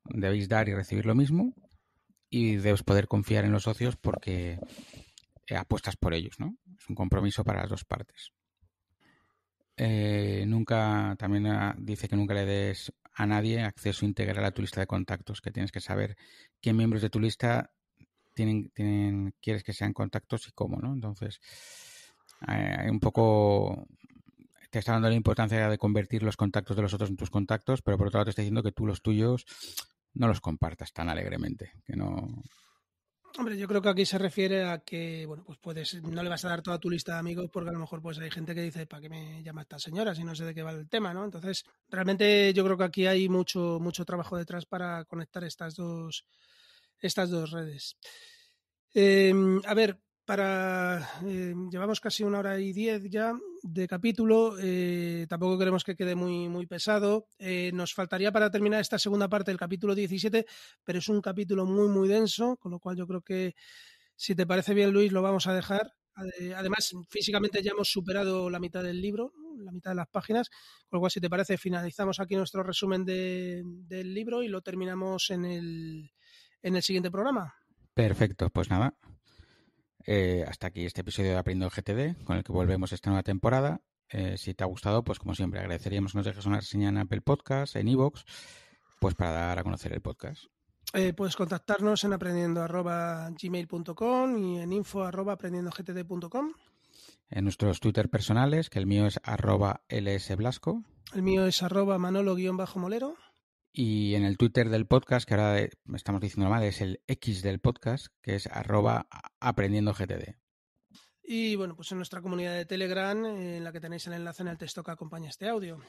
debéis dar y recibir lo mismo, y debes poder confiar en los socios porque apuestas por ellos, ¿no? Es un compromiso para las 2 partes. También dice que nunca le des a nadie acceso integral a tu lista de contactos, que tienes que saber qué miembros de tu lista quieres que sean contactos y cómo, ¿no? Entonces, hay un poco... Te está dando la importancia de convertir los contactos de los otros en tus contactos, pero por otro lado te está diciendo que tú los tuyos no los compartas tan alegremente, que no... Hombre, yo creo que aquí se refiere a que, bueno, pues no le vas a dar toda tu lista de amigos porque a lo mejor pues hay gente que dice, ¿para qué me llama esta señora si no sé de qué va el tema, ¿no? Entonces, realmente yo creo que aquí hay mucho trabajo detrás para conectar estas dos redes. A ver, llevamos casi 1 hora y 10 ya de capítulo, tampoco queremos que quede muy pesado. Nos faltaría para terminar esta segunda parte del capítulo 17, pero es un capítulo muy denso, con lo cual yo creo que, si te parece bien, Luis, lo vamos a dejar. Además, físicamente ya hemos superado la mitad del libro, la mitad de las páginas, con lo cual, si te parece, finalizamos aquí nuestro resumen del libro y lo terminamos en el siguiente programa. Perfecto, pues nada. Hasta aquí este episodio de Aprendiendo GTD, con el que volvemos esta nueva temporada. Si te ha gustado, pues como siempre, agradeceríamos que nos dejes una reseña en Apple Podcast, en iVoox, pues para dar a conocer el podcast. Puedes contactarnos en aprendiendo@gmail.com y en info@aprendiendogtd.com. En nuestros Twitter personales, que el mío es @lsblasco. El mío es @manolo_molero. Y en el Twitter del podcast, que ahora estamos diciendo mal, es el X del podcast, que es @aprendiendogtd. Y bueno, pues en nuestra comunidad de Telegram, en la que tenéis el enlace en el texto que acompaña este audio.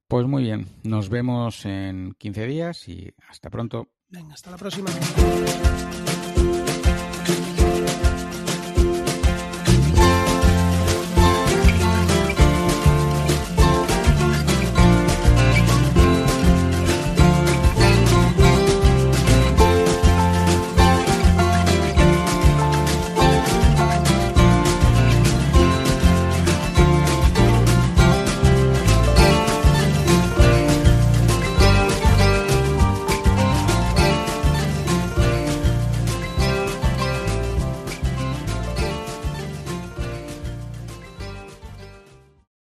Pues muy bien, nos vemos en 15 días y hasta pronto. Venga, hasta la próxima.